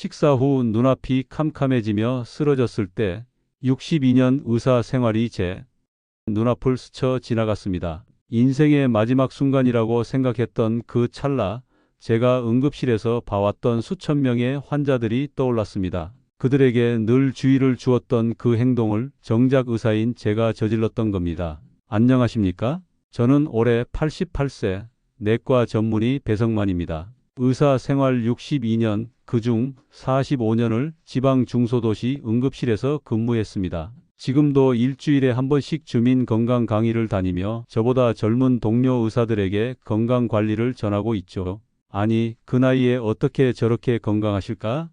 식사 후 눈앞이 캄캄해지며 쓰러졌을 때 62년 의사 생활이 제 눈앞을 스쳐 지나갔습니다. 인생의 마지막 순간이라고 생각했던 그 찰나, 제가 응급실에서 봐왔던 수천 명의 환자들이 떠올랐습니다. 그들에게 늘 주의를 주었던 그 행동을 정작 의사인 제가 저질렀던 겁니다. 안녕하십니까? 저는 올해 88세, 내과 전문의 배성만입니다. 의사 생활 62년, 그중 45년을 지방 중소도시 응급실에서 근무했습니다. 지금도 일주일에 한 번씩 주민 건강 강의를 다니며 저보다 젊은 동료 의사들에게 건강 관리를 전하고 있죠. 아니, 그 나이에 어떻게 저렇게 건강하실까?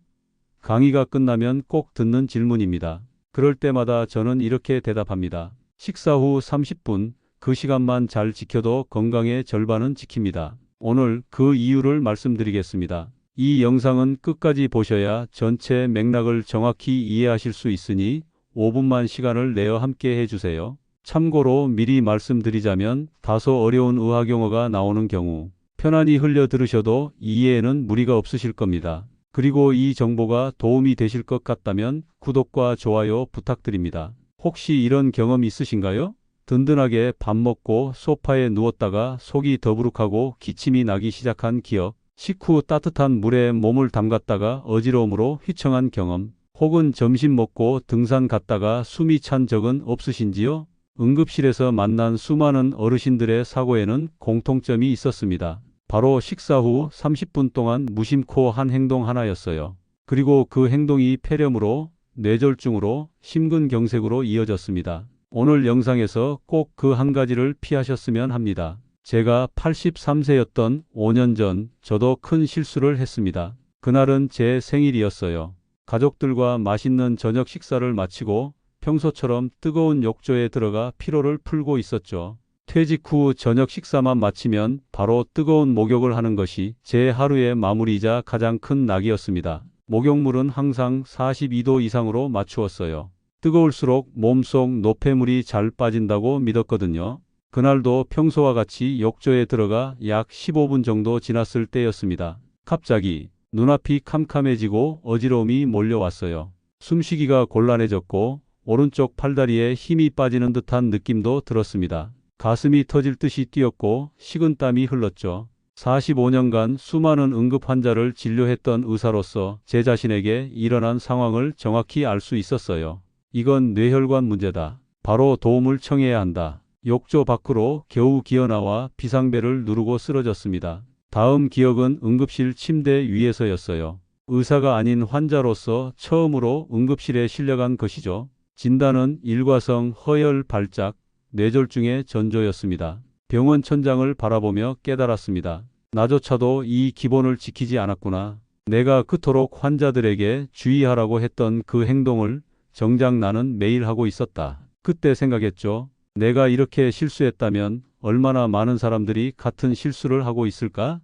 강의가 끝나면 꼭 듣는 질문입니다. 그럴 때마다 저는 이렇게 대답합니다. 식사 후 30분, 그 시간만 잘 지켜도 건강의 절반은 지킵니다. 오늘 그 이유를 말씀드리겠습니다. 이 영상은 끝까지 보셔야 전체 맥락을 정확히 이해하실 수 있으니 5분만 시간을 내어 함께 해주세요. 참고로 미리 말씀드리자면 다소 어려운 의학용어가 나오는 경우 편안히 흘려 들으셔도 이해에는 무리가 없으실 겁니다. 그리고 이 정보가 도움이 되실 것 같다면 구독과 좋아요 부탁드립니다. 혹시 이런 경험 있으신가요? 든든하게 밥 먹고 소파에 누웠다가 속이 더부룩하고 기침이 나기 시작한 기억, 식후 따뜻한 물에 몸을 담갔다가 어지러움으로 휘청한 경험, 혹은 점심 먹고 등산 갔다가 숨이 찬 적은 없으신지요? 응급실에서 만난 수많은 어르신들의 사고에는 공통점이 있었습니다. 바로 식사 후 30분 동안 무심코 한 행동 하나였어요. 그리고 그 행동이 폐렴으로, 뇌졸중으로, 심근경색으로 이어졌습니다. 오늘 영상에서 꼭 그 한 가지를 피하셨으면 합니다. 제가 83세였던 5년 전 저도 큰 실수를 했습니다. 그날은 제 생일이었어요. 가족들과 맛있는 저녁 식사를 마치고 평소처럼 뜨거운 욕조에 들어가 피로를 풀고 있었죠. 퇴직 후 저녁 식사만 마치면 바로 뜨거운 목욕을 하는 것이 제 하루의 마무리이자 가장 큰 낙이었습니다. 목욕물은 항상 42도 이상으로 맞추었어요. 뜨거울수록 몸속 노폐물이 잘 빠진다고 믿었거든요. 그날도 평소와 같이 욕조에 들어가 약 15분 정도 지났을 때였습니다. 갑자기 눈앞이 캄캄해지고 어지러움이 몰려왔어요. 숨쉬기가 곤란해졌고 오른쪽 팔다리에 힘이 빠지는 듯한 느낌도 들었습니다. 가슴이 터질 듯이 뛰었고 식은땀이 흘렀죠. 45년간 수많은 응급 환자를 진료했던 의사로서 제 자신에게 일어난 상황을 정확히 알 수 있었어요. 이건 뇌혈관 문제다. 바로 도움을 청해야 한다. 욕조 밖으로 겨우 기어나와 비상벨을 누르고 쓰러졌습니다. 다음 기억은 응급실 침대 위에서였어요. 의사가 아닌 환자로서 처음으로 응급실에 실려간 것이죠. 진단은 일과성 허혈 발작, 뇌졸중의 전조였습니다. 병원 천장을 바라보며 깨달았습니다. 나조차도 이 기본을 지키지 않았구나. 내가 그토록 환자들에게 주의하라고 했던 그 행동을 정작 나는 매일 하고 있었다. 그때 생각했죠. 내가 이렇게 실수했다면 얼마나 많은 사람들이 같은 실수를 하고 있을까?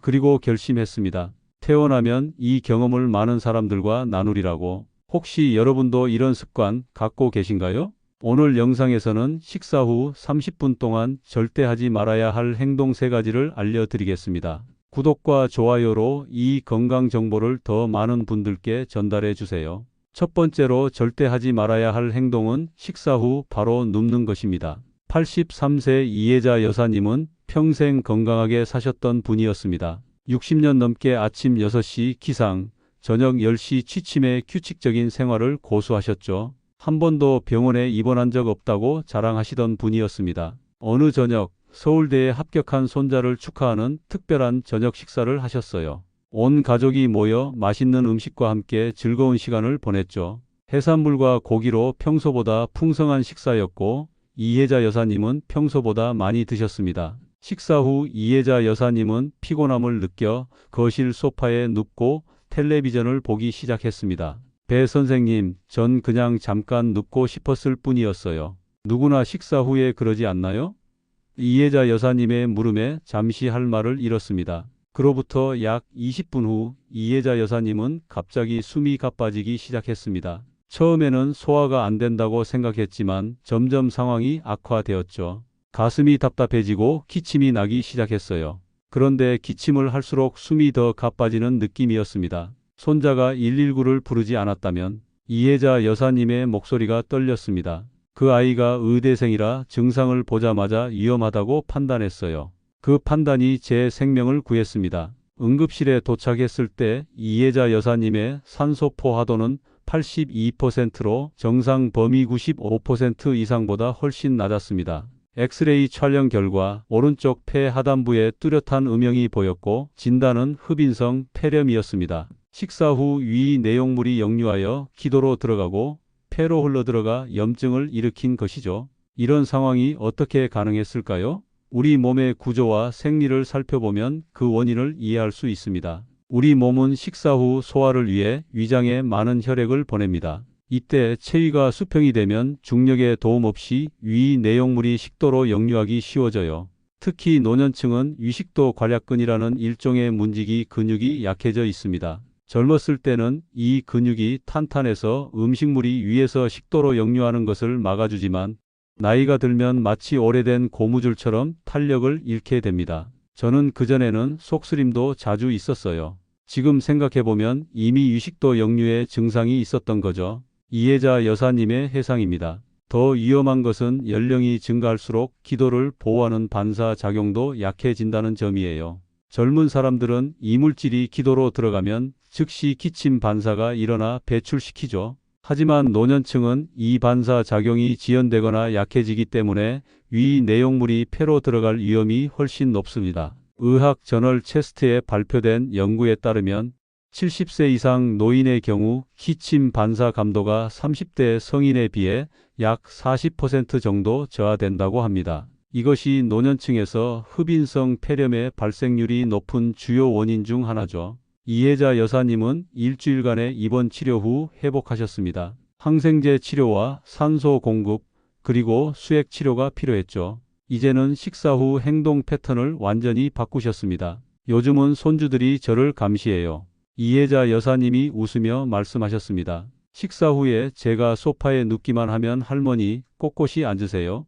그리고 결심했습니다. 태어나면 이 경험을 많은 사람들과 나누리라고. 혹시 여러분도 이런 습관 갖고 계신가요? 오늘 영상에서는 식사 후 30분 동안 절대 하지 말아야 할 행동 3가지를 알려드리겠습니다. 구독과 좋아요로 이 건강 정보를 더 많은 분들께 전달해 주세요. 첫 번째로 절대 하지 말아야 할 행동은 식사 후 바로 눕는 것입니다. 83세 이혜자 여사님은 평생 건강하게 사셨던 분이었습니다. 60년 넘게 아침 6시 기상, 저녁 10시 취침의 규칙적인 생활을 고수하셨죠. 한 번도 병원에 입원한 적 없다고 자랑하시던 분이었습니다. 어느 저녁 서울대에 합격한 손자를 축하하는 특별한 저녁 식사를 하셨어요. 온 가족이 모여 맛있는 음식과 함께 즐거운 시간을 보냈죠. 해산물과 고기로 평소보다 풍성한 식사였고 이혜자 여사님은 평소보다 많이 드셨습니다. 식사 후 이혜자 여사님은 피곤함을 느껴 거실 소파에 눕고 텔레비전을 보기 시작했습니다. 배 선생님, 전 그냥 잠깐 눕고 싶었을 뿐이었어요. 누구나 식사 후에 그러지 않나요? 이혜자 여사님의 물음에 잠시 할 말을 잃었습니다. 그로부터 약 20분 후 이혜자 여사님은 갑자기 숨이 가빠지기 시작했습니다. 처음에는 소화가 안 된다고 생각했지만 점점 상황이 악화되었죠. 가슴이 답답해지고 기침이 나기 시작했어요. 그런데 기침을 할수록 숨이 더 가빠지는 느낌이었습니다. 손자가 119를 부르지 않았다면 이혜자 여사님의 목소리가 떨렸습니다. 그 아이가 의대생이라 증상을 보자마자 위험하다고 판단했어요. 그 판단이 제 생명을 구했습니다. 응급실에 도착했을 때 이혜자 여사님의 산소 포화도는 82%로 정상 범위 95% 이상보다 훨씬 낮았습니다. 엑스레이 촬영 결과 오른쪽 폐 하단부에 뚜렷한 음영이 보였고 진단은 흡인성 폐렴이었습니다. 식사 후 위 내용물이 역류하여 기도로 들어가고 폐로 흘러들어가 염증을 일으킨 것이죠. 이런 상황이 어떻게 가능했을까요? 우리 몸의 구조와 생리를 살펴보면 그 원인을 이해할 수 있습니다. 우리 몸은 식사 후 소화를 위해 위장에 많은 혈액을 보냅니다. 이때 체위가 수평이 되면 중력의 도움 없이 위 내용물이 식도로 역류하기 쉬워져요. 특히 노년층은 위식도 괄약근이라는 일종의 문지기 근육이 약해져 있습니다. 젊었을 때는 이 근육이 탄탄해서 음식물이 위에서 식도로 역류하는 것을 막아주지만 나이가 들면 마치 오래된 고무줄처럼 탄력을 잃게 됩니다. 저는 그전에는 속쓰림도 자주 있었어요. 지금 생각해보면 이미 위식도 역류의 증상이 있었던 거죠. 이혜자 여사님의 해상입니다. 더 위험한 것은 연령이 증가할수록 기도를 보호하는 반사작용도 약해진다는 점이에요. 젊은 사람들은 이물질이 기도로 들어가면 즉시 기침 반사가 일어나 배출시키죠. 하지만 노년층은 이 반사작용이 지연되거나 약해지기 때문에 위 내용물이 폐로 들어갈 위험이 훨씬 높습니다. 의학 저널 체스트에 발표된 연구에 따르면 70세 이상 노인의 경우 기침 반사 감도가 30대 성인에 비해 약 40% 정도 저하된다고 합니다. 이것이 노년층에서 흡인성 폐렴의 발생률이 높은 주요 원인 중 하나죠. 이혜자 여사님은 일주일간의 입원 치료 후 회복하셨습니다. 항생제 치료와 산소 공급, 그리고 수액 치료가 필요했죠. 이제는 식사 후 행동 패턴을 완전히 바꾸셨습니다. 요즘은 손주들이 저를 감시해요. 이혜자 여사님이 웃으며 말씀하셨습니다. 식사 후에 제가 소파에 눕기만 하면 할머니 꼿꼿이 앉으세요.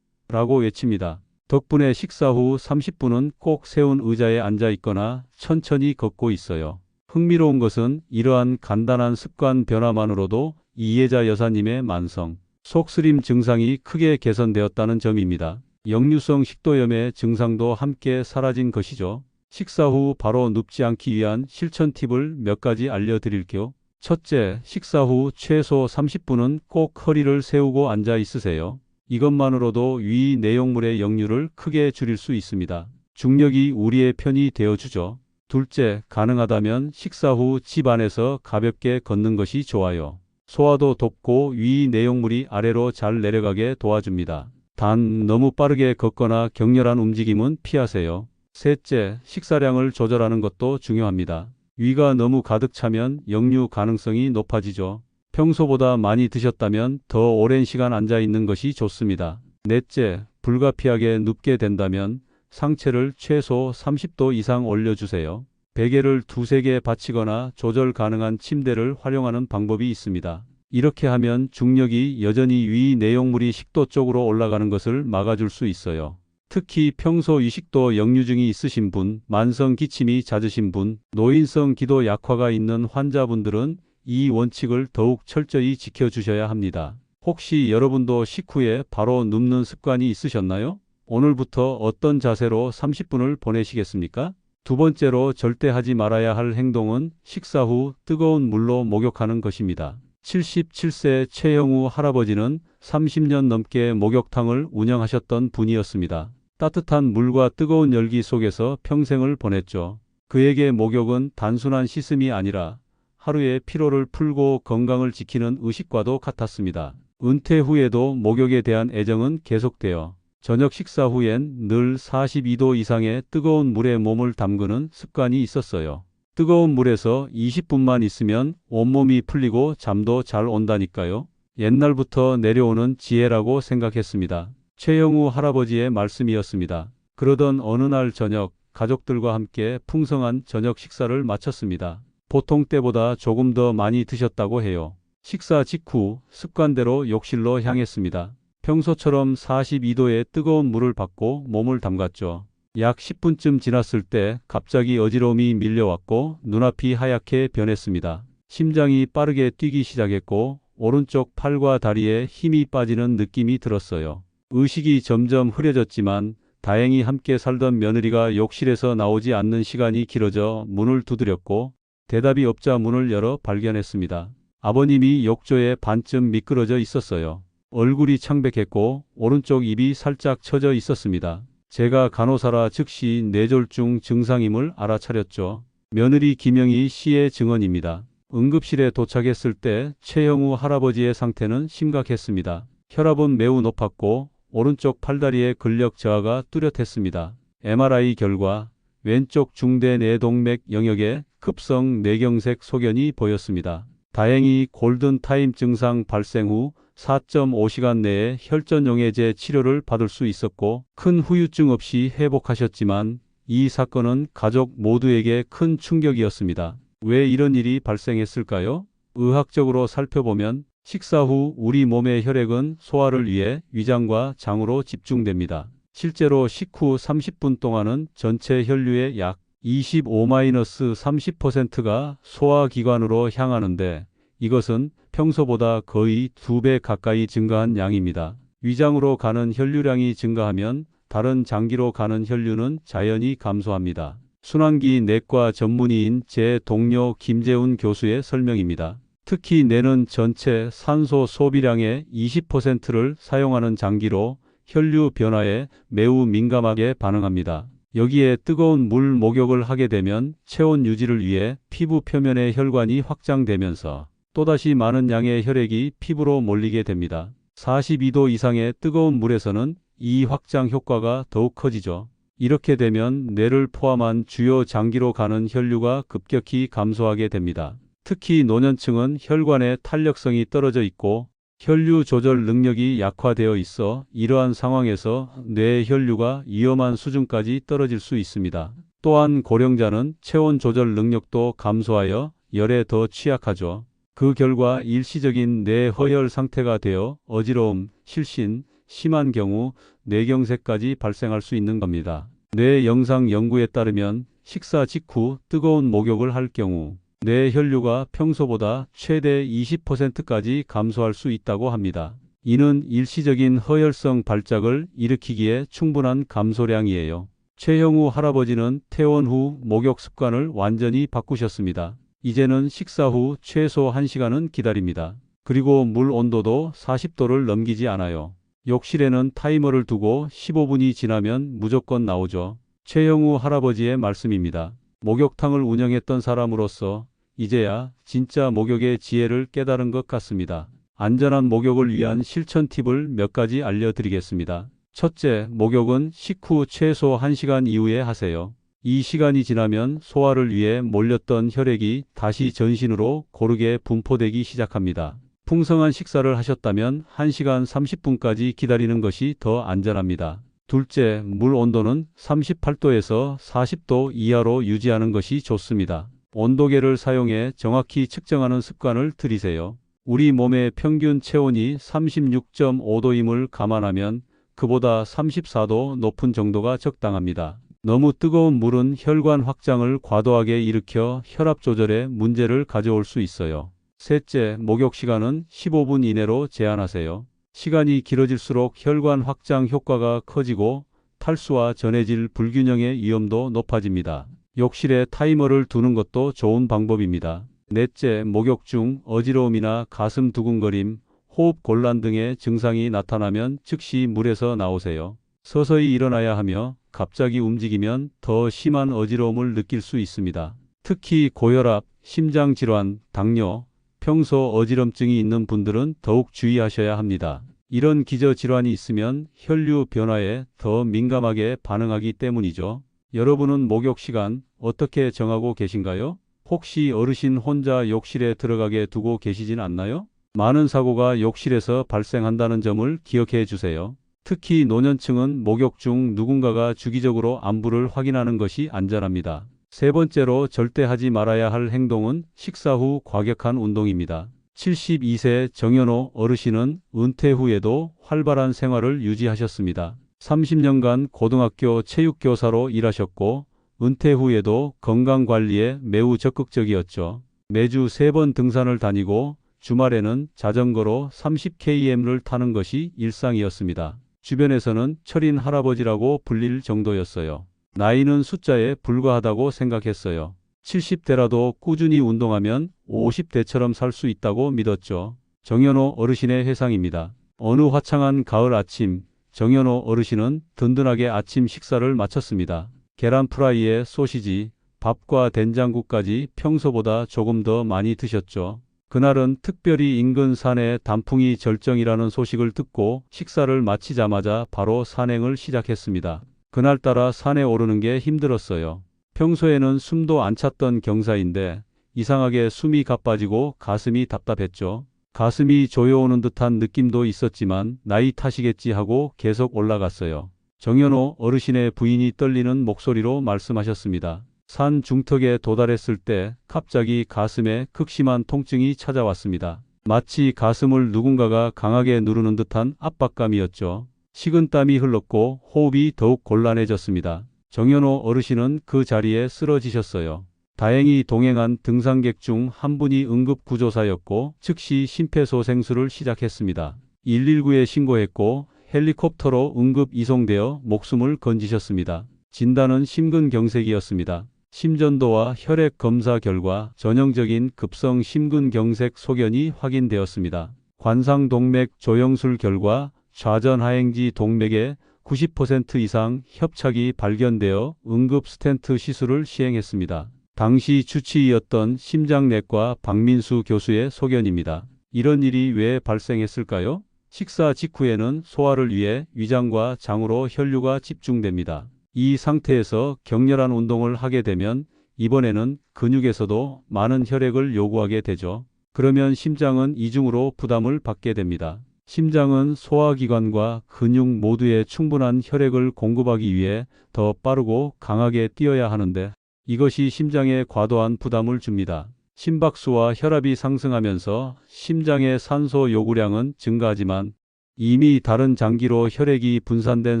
라고 외칩니다. 덕분에 식사 후 30분은 꼭 세운 의자에 앉아 있거나 천천히 걷고 있어요. 흥미로운 것은 이러한 간단한 습관 변화만으로도 이혜자 여사님의 만성, 속쓰림 증상이 크게 개선되었다는 점입니다. 역류성 식도염의 증상도 함께 사라진 것이죠. 식사 후 바로 눕지 않기 위한 실천 팁을 몇 가지 알려드릴게요. 첫째, 식사 후 최소 30분은 꼭 허리를 세우고 앉아 있으세요. 이것만으로도 위 내용물의 역류를 크게 줄일 수 있습니다. 중력이 우리의 편이 되어주죠. 둘째, 가능하다면 식사 후 집 안에서 가볍게 걷는 것이 좋아요. 소화도 돕고 위 내용물이 아래로 잘 내려가게 도와줍니다. 단 너무 빠르게 걷거나 격렬한 움직임은 피하세요. 셋째, 식사량을 조절하는 것도 중요합니다. 위가 너무 가득 차면 역류 가능성이 높아지죠. 평소보다 많이 드셨다면 더 오랜 시간 앉아 있는 것이 좋습니다. 넷째, 불가피하게 눕게 된다면 상체를 최소 30도 이상 올려주세요. 베개를 두세 개 받치거나 조절 가능한 침대를 활용하는 방법이 있습니다. 이렇게 하면 중력이 여전히 위 내용물이 식도 쪽으로 올라가는 것을 막아줄 수 있어요. 특히 평소 위식도 역류증이 있으신 분, 만성 기침이 잦으신 분, 노인성 기도 약화가 있는 환자분들은 이 원칙을 더욱 철저히 지켜주셔야 합니다. 혹시 여러분도 식후에 바로 눕는 습관이 있으셨나요? 오늘부터 어떤 자세로 30분을 보내시겠습니까? 두 번째로 절대 하지 말아야 할 행동은 식사 후 뜨거운 물로 목욕하는 것입니다. 77세 최영우 할아버지는 30년 넘게 목욕탕을 운영하셨던 분이었습니다. 따뜻한 물과 뜨거운 열기 속에서 평생을 보냈죠. 그에게 목욕은 단순한 씻음이 아니라 하루의 피로를 풀고 건강을 지키는 의식과도 같았습니다. 은퇴 후에도 목욕에 대한 애정은 계속되어 저녁 식사 후엔 늘 42도 이상의 뜨거운 물에 몸을 담그는 습관이 있었어요. 뜨거운 물에서 20분만 있으면 온몸이 풀리고 잠도 잘 온다니까요. 옛날부터 내려오는 지혜라고 생각했습니다. 최영우 할아버지의 말씀이었습니다. 그러던 어느 날 저녁, 가족들과 함께 풍성한 저녁 식사를 마쳤습니다. 보통 때보다 조금 더 많이 드셨다고 해요. 식사 직후 습관대로 욕실로 향했습니다. 평소처럼 42도의 뜨거운 물을 받고 몸을 담갔죠. 약 10분쯤 지났을 때 갑자기 어지러움이 밀려왔고 눈앞이 하얗게 변했습니다. 심장이 빠르게 뛰기 시작했고 오른쪽 팔과 다리에 힘이 빠지는 느낌이 들었어요. 의식이 점점 흐려졌지만 다행히 함께 살던 며느리가 욕실에서 나오지 않는 시간이 길어져 문을 두드렸고 대답이 없자 문을 열어 발견했습니다. 아버님이 욕조에 반쯤 미끄러져 있었어요. 얼굴이 창백했고 오른쪽 입이 살짝 처져 있었습니다. 제가 간호사라 즉시 뇌졸중 증상임을 알아차렸죠. 며느리 김영희 씨의 증언입니다. 응급실에 도착했을 때 최형우 할아버지의 상태는 심각했습니다. 혈압은 매우 높았고 오른쪽 팔다리의 근력 저하가 뚜렷했습니다. MRI 결과 왼쪽 중대 뇌동맥 영역에 급성 뇌경색 소견이 보였습니다. 다행히 골든타임 증상 발생 후 4.5시간 내에 혈전용해제 치료를 받을 수 있었고 큰 후유증 없이 회복하셨지만 이 사건은 가족 모두에게 큰 충격이었습니다. 왜 이런 일이 발생했을까요? 의학적으로 살펴보면 식사 후 우리 몸의 혈액은 소화를 위해 위장과 장으로 집중됩니다. 실제로 식후 30분 동안은 전체 혈류의 약 25-30%가 소화기관으로 향하는데 이것은 평소보다 거의 2배 가까이 증가한 양입니다. 위장으로 가는 혈류량이 증가하면 다른 장기로 가는 혈류는 자연히 감소합니다. 순환기 내과 전문의인 제 동료 김재훈 교수의 설명입니다. 특히 뇌는 전체 산소 소비량의 20%를 사용하는 장기로 혈류 변화에 매우 민감하게 반응합니다. 여기에 뜨거운 물 목욕을 하게 되면 체온 유지를 위해 피부 표면의 혈관이 확장되면서 또다시 많은 양의 혈액이 피부로 몰리게 됩니다. 42도 이상의 뜨거운 물에서는 이 확장 효과가 더욱 커지죠. 이렇게 되면 뇌를 포함한 주요 장기로 가는 혈류가 급격히 감소하게 됩니다. 특히 노년층은 혈관의 탄력성이 떨어져 있고 혈류 조절 능력이 약화되어 있어 이러한 상황에서 뇌 혈류가 위험한 수준까지 떨어질 수 있습니다. 또한 고령자는 체온 조절 능력도 감소하여 열에 더 취약하죠. 그 결과 일시적인 뇌허혈 상태가 되어 어지러움, 실신, 심한 경우 뇌경색까지 발생할 수 있는 겁니다. 뇌 영상 연구에 따르면 식사 직후 뜨거운 목욕을 할 경우 뇌 혈류가 평소보다 최대 20%까지 감소할 수 있다고 합니다. 이는 일시적인 허혈성 발작을 일으키기에 충분한 감소량이에요. 최형우 할아버지는 퇴원 후 목욕 습관을 완전히 바꾸셨습니다. 이제는 식사 후 최소 1시간은 기다립니다. 그리고 물 온도도 40도를 넘기지 않아요. 욕실에는 타이머를 두고 15분이 지나면 무조건 나오죠. 최형우 할아버지의 말씀입니다. 목욕탕을 운영했던 사람으로서 이제야 진짜 목욕의 지혜를 깨달은 것 같습니다. 안전한 목욕을 위한 실천 팁을 몇 가지 알려드리겠습니다. 첫째, 목욕은 식후 최소 1시간 이후에 하세요. 이 시간이 지나면 소화를 위해 몰렸던 혈액이 다시 전신으로 고르게 분포되기 시작합니다. 풍성한 식사를 하셨다면 1시간 30분까지 기다리는 것이 더 안전합니다. 둘째, 물 온도는 38도에서 40도 이하로 유지하는 것이 좋습니다. 온도계를 사용해 정확히 측정하는 습관을 들이세요. 우리 몸의 평균 체온이 36.5도임을 감안하면 그보다 34도 높은 정도가 적당합니다. 너무 뜨거운 물은 혈관 확장을 과도하게 일으켜 혈압 조절에 문제를 가져올 수 있어요. 셋째, 목욕 시간은 15분 이내로 제한하세요. 시간이 길어질수록 혈관 확장 효과가 커지고 탈수와 전해질 불균형의 위험도 높아집니다. 욕실에 타이머를 두는 것도 좋은 방법입니다. 넷째, 목욕 중 어지러움이나 가슴 두근거림, 호흡 곤란 등의 증상이 나타나면 즉시 물에서 나오세요. 서서히 일어나야 하며 갑자기 움직이면 더 심한 어지러움을 느낄 수 있습니다. 특히 고혈압, 심장질환, 당뇨, 평소 어지럼증이 있는 분들은 더욱 주의하셔야 합니다. 이런 기저질환이 있으면 혈류 변화에 더 민감하게 반응하기 때문이죠. 여러분은 목욕 시간 어떻게 정하고 계신가요? 혹시 어르신 혼자 욕실에 들어가게 두고 계시진 않나요? 많은 사고가 욕실에서 발생한다는 점을 기억해 주세요. 특히 노년층은 목욕 중 누군가가 주기적으로 안부를 확인하는 것이 안전합니다. 세 번째로 절대 하지 말아야 할 행동은 식사 후 과격한 운동입니다. 72세 정현호 어르신은 은퇴 후에도 활발한 생활을 유지하셨습니다. 30년간 고등학교 체육교사로 일하셨고 은퇴 후에도 건강관리에 매우 적극적이었죠. 매주 3번 등산을 다니고 주말에는 자전거로 30km를 타는 것이 일상이었습니다. 주변에서는 철인 할아버지라고 불릴 정도였어요. 나이는 숫자에 불과하다고 생각했어요. 70대라도 꾸준히 운동하면 50대처럼 살 수 있다고 믿었죠. 정연호 어르신의 회상입니다. 어느 화창한 가을 아침, 정연호 어르신은 든든하게 아침 식사를 마쳤습니다. 계란 프라이에 소시지, 밥과 된장국까지 평소보다 조금 더 많이 드셨죠. 그날은 특별히 인근 산에 단풍이 절정이라는 소식을 듣고 식사를 마치자마자 바로 산행을 시작했습니다. 그날따라 산에 오르는 게 힘들었어요. 평소에는 숨도 안 찼던 경사인데 이상하게 숨이 가빠지고 가슴이 답답했죠. 가슴이 조여오는 듯한 느낌도 있었지만 나이 탓이겠지 하고 계속 올라갔어요. 정연호 어르신의 부인이 떨리는 목소리로 말씀하셨습니다. 산 중턱에 도달했을 때 갑자기 가슴에 극심한 통증이 찾아왔습니다. 마치 가슴을 누군가가 강하게 누르는 듯한 압박감이었죠. 식은땀이 흘렀고 호흡이 더욱 곤란해졌습니다. 정연호 어르신은 그 자리에 쓰러지셨어요. 다행히 동행한 등산객 중 한 분이 응급구조사였고 즉시 심폐소생술을 시작했습니다. 119에 신고했고 헬리콥터로 응급 이송되어 목숨을 건지셨습니다. 진단은 심근경색이었습니다. 심전도와 혈액 검사 결과 전형적인 급성 심근경색 소견이 확인되었습니다. 관상동맥 조영술 결과 좌전하행지 동맥의 90% 이상 협착이 발견되어 응급 스텐트 시술을 시행했습니다. 당시 주치의였던 심장내과 박민수 교수의 소견입니다. 이런 일이 왜 발생했을까요? 식사 직후에는 소화를 위해 위장과 장으로 혈류가 집중됩니다. 이 상태에서 격렬한 운동을 하게 되면 이번에는 근육에서도 많은 혈액을 요구하게 되죠. 그러면 심장은 이중으로 부담을 받게 됩니다. 심장은 소화기관과 근육 모두에 충분한 혈액을 공급하기 위해 더 빠르고 강하게 뛰어야 하는데 이것이 심장에 과도한 부담을 줍니다. 심박수와 혈압이 상승하면서 심장의 산소 요구량은 증가하지만 이미 다른 장기로 혈액이 분산된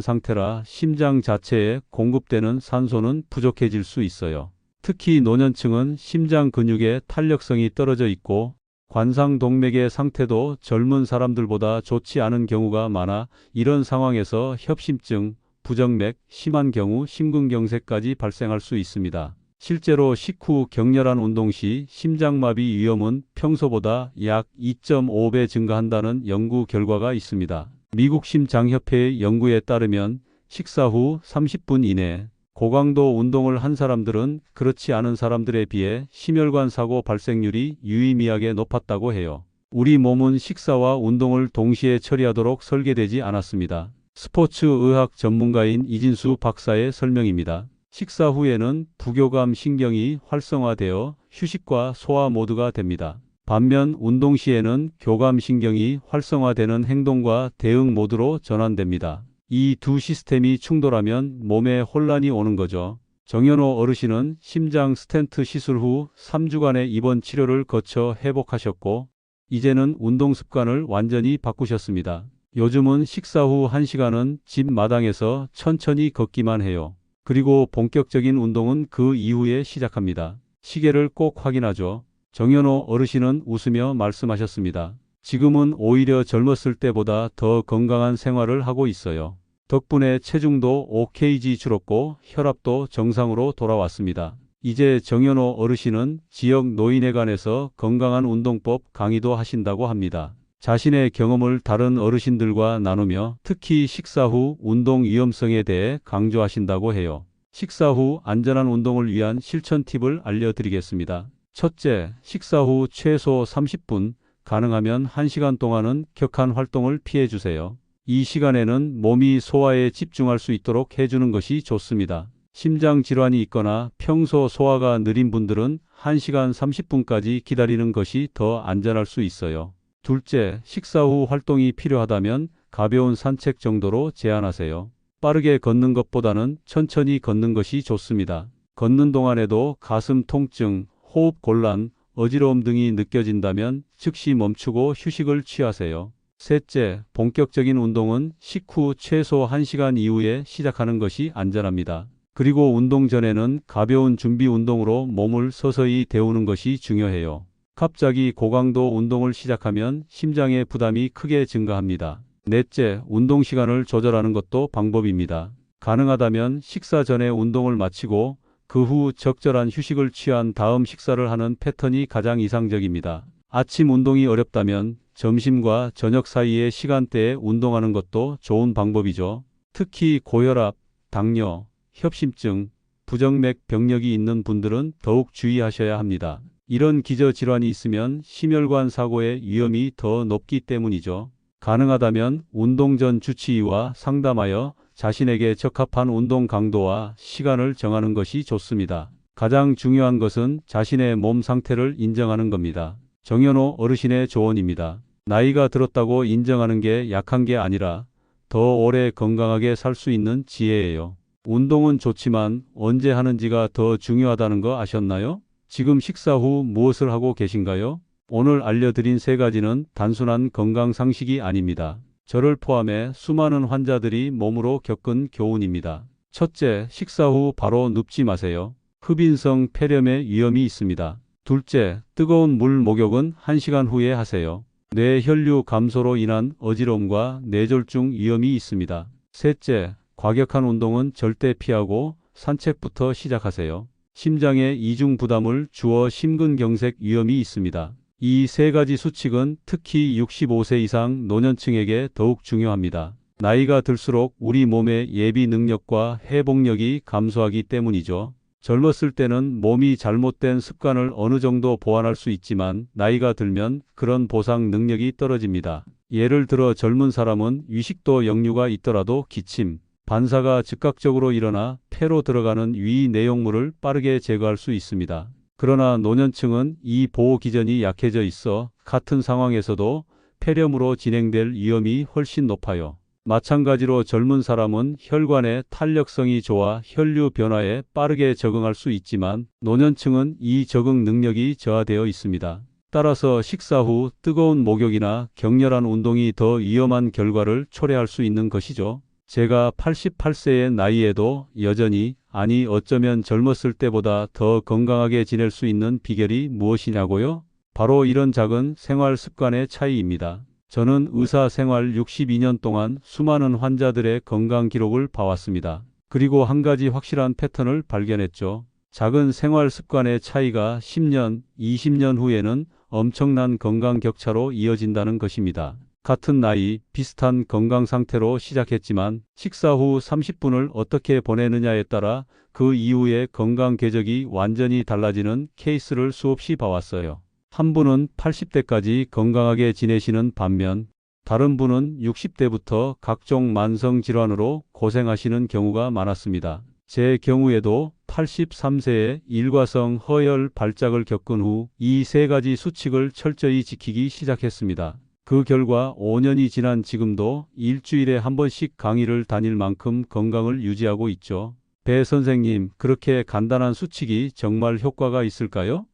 상태라 심장 자체에 공급되는 산소는 부족해질 수 있어요. 특히 노년층은 심장 근육의 탄력성이 떨어져 있고 관상동맥의 상태도 젊은 사람들보다 좋지 않은 경우가 많아 이런 상황에서 협심증, 부정맥, 심한 경우 심근경색까지 발생할 수 있습니다. 실제로 식후 격렬한 운동 시 심장마비 위험은 평소보다 약 2.5배 증가한다는 연구 결과가 있습니다. 미국 심장협회의 연구에 따르면 식사 후 30분 이내 고강도 운동을 한 사람들은 그렇지 않은 사람들에 비해 심혈관 사고 발생률이 유의미하게 높았다고 해요. 우리 몸은 식사와 운동을 동시에 처리하도록 설계되지 않았습니다. 스포츠의학 전문가인 이진수 박사의 설명입니다. 식사 후에는 부교감 신경이 활성화되어 휴식과 소화 모두가 됩니다. 반면 운동 시에는 교감 신경이 활성화되는 행동과 대응 모드로 전환됩니다. 이 두 시스템이 충돌하면 몸에 혼란이 오는 거죠. 정연호 어르신은 심장 스텐트 시술 후 3주간의 입원 치료를 거쳐 회복하셨고 이제는 운동 습관을 완전히 바꾸셨습니다. 요즘은 식사 후 1시간은 집 마당에서 천천히 걷기만 해요. 그리고 본격적인 운동은 그 이후에 시작합니다. 시계를 꼭 확인하죠. 정연호 어르신은 웃으며 말씀하셨습니다. 지금은 오히려 젊었을 때보다 더 건강한 생활을 하고 있어요. 덕분에 체중도 5kg 줄었고 혈압도 정상으로 돌아왔습니다. 이제 정연호 어르신은 지역 노인회관에서 건강한 운동법 강의도 하신다고 합니다. 자신의 경험을 다른 어르신들과 나누며 특히 식사 후 운동 위험성에 대해 강조하신다고 해요. 식사 후 안전한 운동을 위한 실천 팁을 알려드리겠습니다. 첫째, 식사 후 최소 30분, 가능하면 1시간 동안은 격한 활동을 피해주세요. 이 시간에는 몸이 소화에 집중할 수 있도록 해주는 것이 좋습니다. 심장 질환이 있거나 평소 소화가 느린 분들은 1시간 30분까지 기다리는 것이 더 안전할 수 있어요. 둘째, 식사 후 활동이 필요하다면 가벼운 산책 정도로 제한하세요. 빠르게 걷는 것보다는 천천히 걷는 것이 좋습니다. 걷는 동안에도 가슴 통증, 호흡 곤란, 어지러움 등이 느껴진다면 즉시 멈추고 휴식을 취하세요. 셋째, 본격적인 운동은 식후 최소 1시간 이후에 시작하는 것이 안전합니다. 그리고 운동 전에는 가벼운 준비 운동으로 몸을 서서히 데우는 것이 중요해요. 갑자기 고강도 운동을 시작하면 심장의 부담이 크게 증가합니다. 넷째, 운동 시간을 조절하는 것도 방법입니다. 가능하다면 식사 전에 운동을 마치고 그 후 적절한 휴식을 취한 다음 식사를 하는 패턴이 가장 이상적입니다. 아침 운동이 어렵다면 점심과 저녁 사이의 시간대에 운동하는 것도 좋은 방법이죠. 특히 고혈압, 당뇨, 협심증, 부정맥 병력이 있는 분들은 더욱 주의하셔야 합니다. 이런 기저질환이 있으면 심혈관 사고의 위험이 더 높기 때문이죠. 가능하다면 운동 전 주치의와 상담하여 자신에게 적합한 운동 강도와 시간을 정하는 것이 좋습니다. 가장 중요한 것은 자신의 몸 상태를 인정하는 겁니다. 정연호 어르신의 조언입니다. 나이가 들었다고 인정하는 게 약한 게 아니라 더 오래 건강하게 살 수 있는 지혜예요. 운동은 좋지만 언제 하는지가 더 중요하다는 거 아셨나요? 지금 식사 후 무엇을 하고 계신가요? 오늘 알려드린 3가지는 단순한 건강 상식이 아닙니다. 저를 포함해 수많은 환자들이 몸으로 겪은 교훈입니다. 첫째, 식사 후 바로 눕지 마세요. 흡인성 폐렴의 위험이 있습니다. 둘째, 뜨거운 물 목욕은 1시간 후에 하세요. 뇌 혈류 감소로 인한 어지러움과 뇌졸중 위험이 있습니다. 셋째, 과격한 운동은 절대 피하고 산책부터 시작하세요. 심장에 이중 부담을 주어 심근경색 위험이 있습니다. 이 3가지 수칙은 특히 65세 이상 노년층에게 더욱 중요합니다. 나이가 들수록 우리 몸의 예비 능력과 회복력이 감소하기 때문이죠. 젊었을 때는 몸이 잘못된 습관을 어느 정도 보완할 수 있지만 나이가 들면 그런 보상 능력이 떨어집니다. 예를 들어 젊은 사람은 위식도 역류가 있더라도 기침, 반사가 즉각적으로 일어나 폐로 들어가는 위 내용물을 빠르게 제거할 수 있습니다. 그러나 노년층은 이 보호 기전이 약해져 있어 같은 상황에서도 폐렴으로 진행될 위험이 훨씬 높아요. 마찬가지로 젊은 사람은 혈관의 탄력성이 좋아 혈류 변화에 빠르게 적응할 수 있지만 노년층은 이 적응 능력이 저하되어 있습니다. 따라서 식사 후 뜨거운 목욕이나 격렬한 운동이 더 위험한 결과를 초래할 수 있는 것이죠. 제가 88세의 나이에도 여전히, 아니 어쩌면 젊었을 때보다 더 건강하게 지낼 수 있는 비결이 무엇이냐고요? 바로 이런 작은 생활 습관의 차이입니다. 저는 의사 생활 62년 동안 수많은 환자들의 건강 기록을 봐왔습니다. 그리고 한 가지 확실한 패턴을 발견했죠. 작은 생활 습관의 차이가 10년, 20년 후에는 엄청난 건강 격차로 이어진다는 것입니다. 같은 나이, 비슷한 건강 상태로 시작했지만 식사 후 30분을 어떻게 보내느냐에 따라 그 이후의 건강 궤적이 완전히 달라지는 케이스를 수없이 봐왔어요. 한 분은 80대까지 건강하게 지내시는 반면 다른 분은 60대부터 각종 만성 질환으로 고생하시는 경우가 많았습니다. 제 경우에도 83세에 일과성 허혈 발작을 겪은 후 이 3가지 수칙을 철저히 지키기 시작했습니다. 그 결과 5년이 지난 지금도 일주일에 한 번씩 강의를 다닐 만큼 건강을 유지하고 있죠. 배 선생님, 그렇게 간단한 수칙이 정말 효과가 있을까요?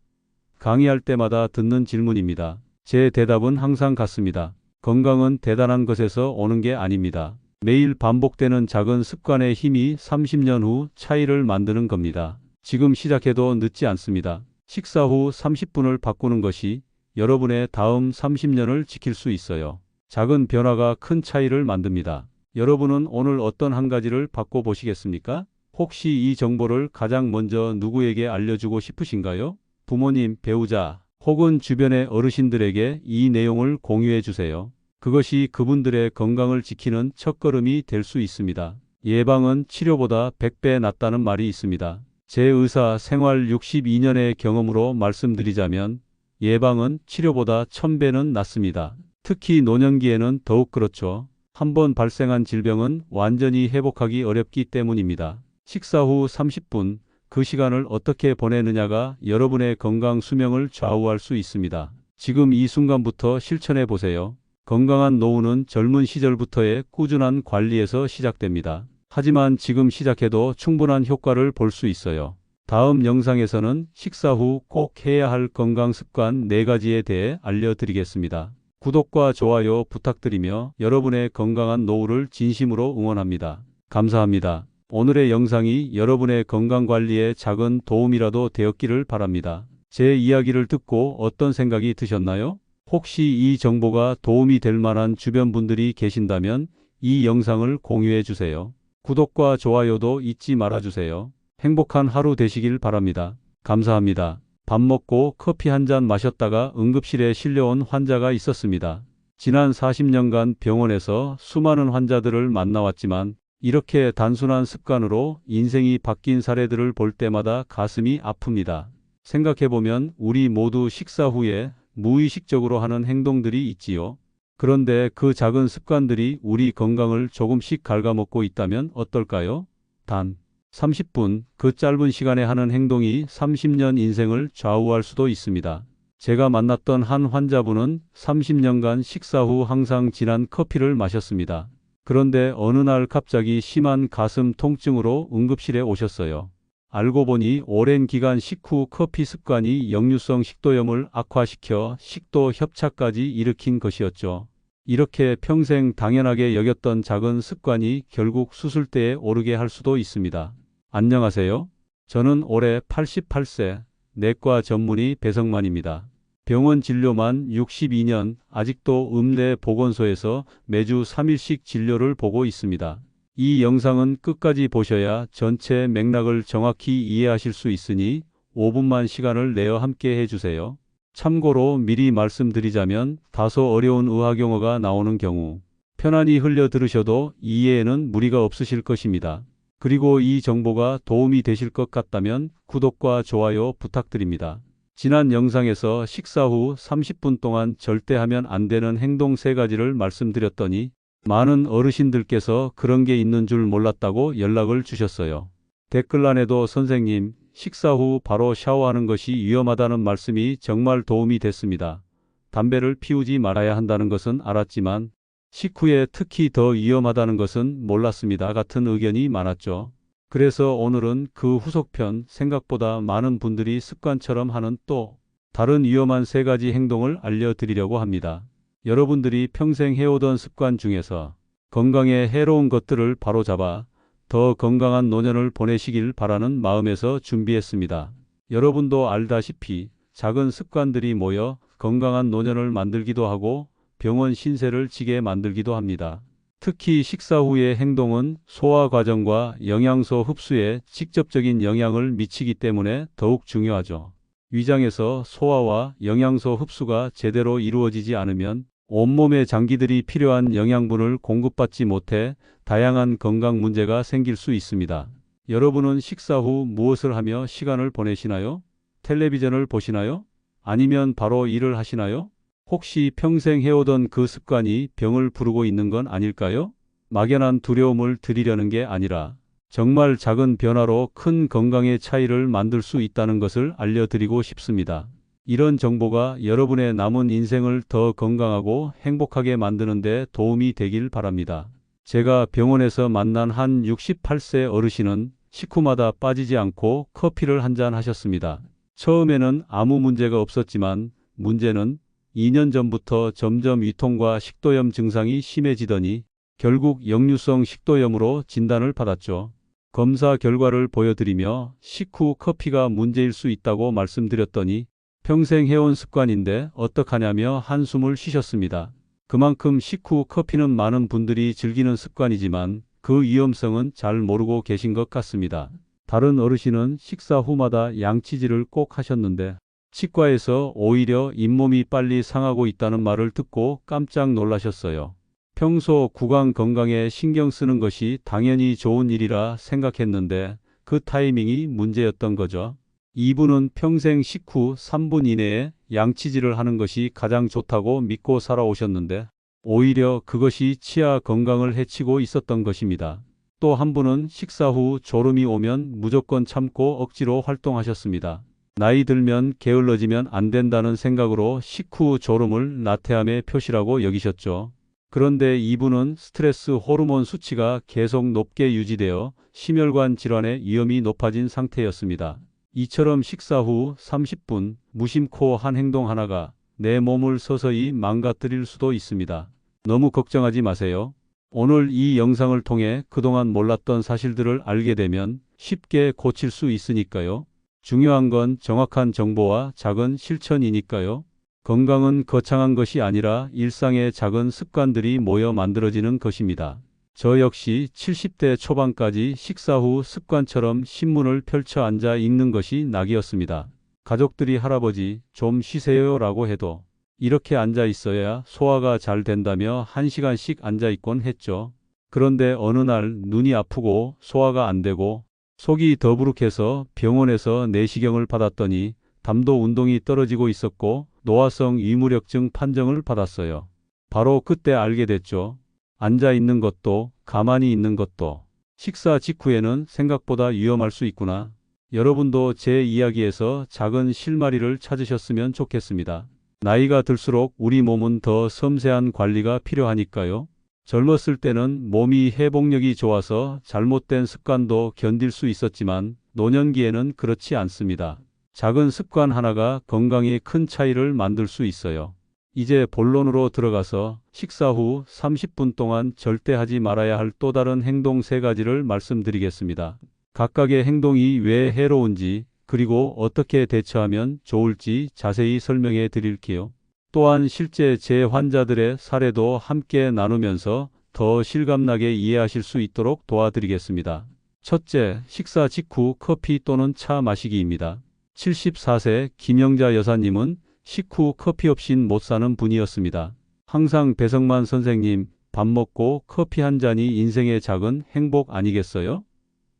강의할 때마다 듣는 질문입니다. 제 대답은 항상 같습니다. 건강은 대단한 것에서 오는 게 아닙니다. 매일 반복되는 작은 습관의 힘이 30년 후 차이를 만드는 겁니다. 지금 시작해도 늦지 않습니다. 식사 후 30분을 바꾸는 것이 여러분의 다음 30년을 지킬 수 있어요. 작은 변화가 큰 차이를 만듭니다. 여러분은 오늘 어떤 한 가지를 바꿔보시겠습니까? 혹시 이 정보를 가장 먼저 누구에게 알려주고 싶으신가요? 부모님, 배우자, 혹은 주변의 어르신들에게 이 내용을 공유해 주세요. 그것이 그분들의 건강을 지키는 첫걸음이 될 수 있습니다. 예방은 치료보다 100배 낫다는 말이 있습니다. 제 의사 생활 62년의 경험으로 말씀드리자면 예방은 치료보다 1000배는 낫습니다. 특히 노년기에는 더욱 그렇죠. 한번 발생한 질병은 완전히 회복하기 어렵기 때문입니다. 식사 후 30분, 그 시간을 어떻게 보내느냐가 여러분의 건강 수명을 좌우할 수 있습니다. 지금 이 순간부터 실천해 보세요. 건강한 노후는 젊은 시절부터의 꾸준한 관리에서 시작됩니다. 하지만 지금 시작해도 충분한 효과를 볼 수 있어요. 다음 영상에서는 식사 후 꼭 해야 할 건강 습관 4가지에 대해 알려드리겠습니다. 구독과 좋아요 부탁드리며 여러분의 건강한 노후를 진심으로 응원합니다. 감사합니다. 오늘의 영상이 여러분의 건강관리에 작은 도움이라도 되었기를 바랍니다. 제 이야기를 듣고 어떤 생각이 드셨나요? 혹시 이 정보가 도움이 될 만한 주변 분들이 계신다면 이 영상을 공유해 주세요. 구독과 좋아요도 잊지 말아주세요. 행복한 하루 되시길 바랍니다. 감사합니다. 밥 먹고 커피 한 잔 마셨다가 응급실에 실려온 환자가 있었습니다. 지난 40년간 병원에서 수많은 환자들을 만나왔지만 이렇게 단순한 습관으로 인생이 바뀐 사례들을 볼 때마다 가슴이 아픕니다. 생각해보면 우리 모두 식사 후에 무의식적으로 하는 행동들이 있지요. 그런데 그 작은 습관들이 우리 건강을 조금씩 갉아먹고 있다면 어떨까요? 단 30분, 그 짧은 시간에 하는 행동이 30년 인생을 좌우할 수도 있습니다. 제가 만났던 한 환자분은 30년간 식사 후 항상 진한 커피를 마셨습니다. 그런데 어느 날 갑자기 심한 가슴 통증으로 응급실에 오셨어요. 알고 보니 오랜 기간 식후 커피 습관이 역류성 식도염을 악화시켜 식도 협착까지 일으킨 것이었죠. 이렇게 평생 당연하게 여겼던 작은 습관이 결국 수술대에 오르게 할 수도 있습니다. 안녕하세요. 저는 올해 88세 내과 전문의 배성만입니다. 병원 진료만 62년, 아직도 읍내 보건소에서 매주 3일씩 진료를 보고 있습니다. 이 영상은 끝까지 보셔야 전체 맥락을 정확히 이해하실 수 있으니 5분만 시간을 내어 함께 해주세요. 참고로 미리 말씀드리자면 다소 어려운 의학용어가 나오는 경우 편안히 흘려 들으셔도 이해에는 무리가 없으실 것입니다. 그리고 이 정보가 도움이 되실 것 같다면 구독과 좋아요 부탁드립니다. 지난 영상에서 식사 후 30분 동안 절대 하면 안 되는 행동 3가지를 말씀드렸더니 많은 어르신들께서 그런 게 있는 줄 몰랐다고 연락을 주셨어요. 댓글란에도 선생님, 식사 후 바로 샤워하는 것이 위험하다는 말씀이 정말 도움이 됐습니다. 담배를 피우지 말아야 한다는 것은 알았지만 식후에 특히 더 위험하다는 것은 몰랐습니다. 같은 의견이 많았죠. 그래서 오늘은 그 후속편, 생각보다 많은 분들이 습관처럼 하는 또 다른 위험한 3가지 행동을 알려드리려고 합니다. 여러분들이 평생 해오던 습관 중에서 건강에 해로운 것들을 바로잡아 더 건강한 노년을 보내시길 바라는 마음에서 준비했습니다. 여러분도 알다시피 작은 습관들이 모여 건강한 노년을 만들기도 하고 병원 신세를 지게 만들기도 합니다. 특히 식사 후의 행동은 소화 과정과 영양소 흡수에 직접적인 영향을 미치기 때문에 더욱 중요하죠. 위장에서 소화와 영양소 흡수가 제대로 이루어지지 않으면 온몸의 장기들이 필요한 영양분을 공급받지 못해 다양한 건강 문제가 생길 수 있습니다. 여러분은 식사 후 무엇을 하며 시간을 보내시나요? 텔레비전을 보시나요? 아니면 바로 일을 하시나요? 혹시 평생 해오던 그 습관이 병을 부르고 있는 건 아닐까요? 막연한 두려움을 드리려는 게 아니라 정말 작은 변화로 큰 건강의 차이를 만들 수 있다는 것을 알려드리고 싶습니다. 이런 정보가 여러분의 남은 인생을 더 건강하고 행복하게 만드는 데 도움이 되길 바랍니다. 제가 병원에서 만난 한 68세 어르신은 식후마다 빠지지 않고 커피를 한 잔 하셨습니다. 처음에는 아무 문제가 없었지만 문제는 2년 전부터 점점 위통과 식도염 증상이 심해지더니 결국 역류성 식도염으로 진단을 받았죠. 검사 결과를 보여드리며 식후 커피가 문제일 수 있다고 말씀드렸더니 평생 해온 습관인데 어떡하냐며 한숨을 쉬셨습니다. 그만큼 식후 커피는 많은 분들이 즐기는 습관이지만 그 위험성은 잘 모르고 계신 것 같습니다. 다른 어르신은 식사 후마다 양치질을 꼭 하셨는데 치과에서 오히려 잇몸이 빨리 상하고 있다는 말을 듣고 깜짝 놀라셨어요. 평소 구강 건강에 신경 쓰는 것이 당연히 좋은 일이라 생각했는데 그 타이밍이 문제였던 거죠. 이분은 평생 식후 3분 이내에 양치질을 하는 것이 가장 좋다고 믿고 살아오셨는데 오히려 그것이 치아 건강을 해치고 있었던 것입니다. 또 한 분은 식사 후 졸음이 오면 무조건 참고 억지로 활동하셨습니다. 나이 들면 게을러지면 안 된다는 생각으로 식후 졸음을 나태함의 표시라고 여기셨죠. 그런데 이분은 스트레스 호르몬 수치가 계속 높게 유지되어 심혈관 질환의 위험이 높아진 상태였습니다. 이처럼 식사 후 30분 무심코 한 행동 하나가 내 몸을 서서히 망가뜨릴 수도 있습니다. 너무 걱정하지 마세요. 오늘 이 영상을 통해 그동안 몰랐던 사실들을 알게 되면 쉽게 고칠 수 있으니까요. 중요한 건 정확한 정보와 작은 실천이니까요. 건강은 거창한 것이 아니라 일상의 작은 습관들이 모여 만들어지는 것입니다. 저 역시 70대 초반까지 식사 후 습관처럼 신문을 펼쳐 앉아 읽는 것이 낙이었습니다. 가족들이 할아버지 좀 쉬세요 라고 해도 이렇게 앉아 있어야 소화가 잘 된다며 1시간씩 앉아 있곤 했죠. 그런데 어느 날 눈이 아프고 소화가 안 되고 속이 더부룩해서 병원에서 내시경을 받았더니 담도 운동이 떨어지고 있었고 노화성 위무력증 판정을 받았어요. 바로 그때 알게 됐죠. 앉아 있는 것도 가만히 있는 것도 식사 직후에는 생각보다 위험할 수 있구나. 여러분도 제 이야기에서 작은 실마리를 찾으셨으면 좋겠습니다. 나이가 들수록 우리 몸은 더 섬세한 관리가 필요하니까요. 젊었을 때는 몸이 회복력이 좋아서 잘못된 습관도 견딜 수 있었지만 노년기에는 그렇지 않습니다. 작은 습관 하나가 건강에 큰 차이를 만들 수 있어요. 이제 본론으로 들어가서 식사 후 30분 동안 절대 하지 말아야 할 또 다른 행동 3가지를 말씀드리겠습니다. 각각의 행동이 왜 해로운지 그리고 어떻게 대처하면 좋을지 자세히 설명해 드릴게요. 또한 실제 제 환자들의 사례도 함께 나누면서 더 실감나게 이해하실 수 있도록 도와드리겠습니다. 첫째, 식사 직후 커피 또는 차 마시기입니다. 74세 김영자 여사님은 식후 커피 없인 못 사는 분이었습니다. 항상 배성만 선생님, 밥 먹고 커피 한 잔이 인생의 작은 행복 아니겠어요?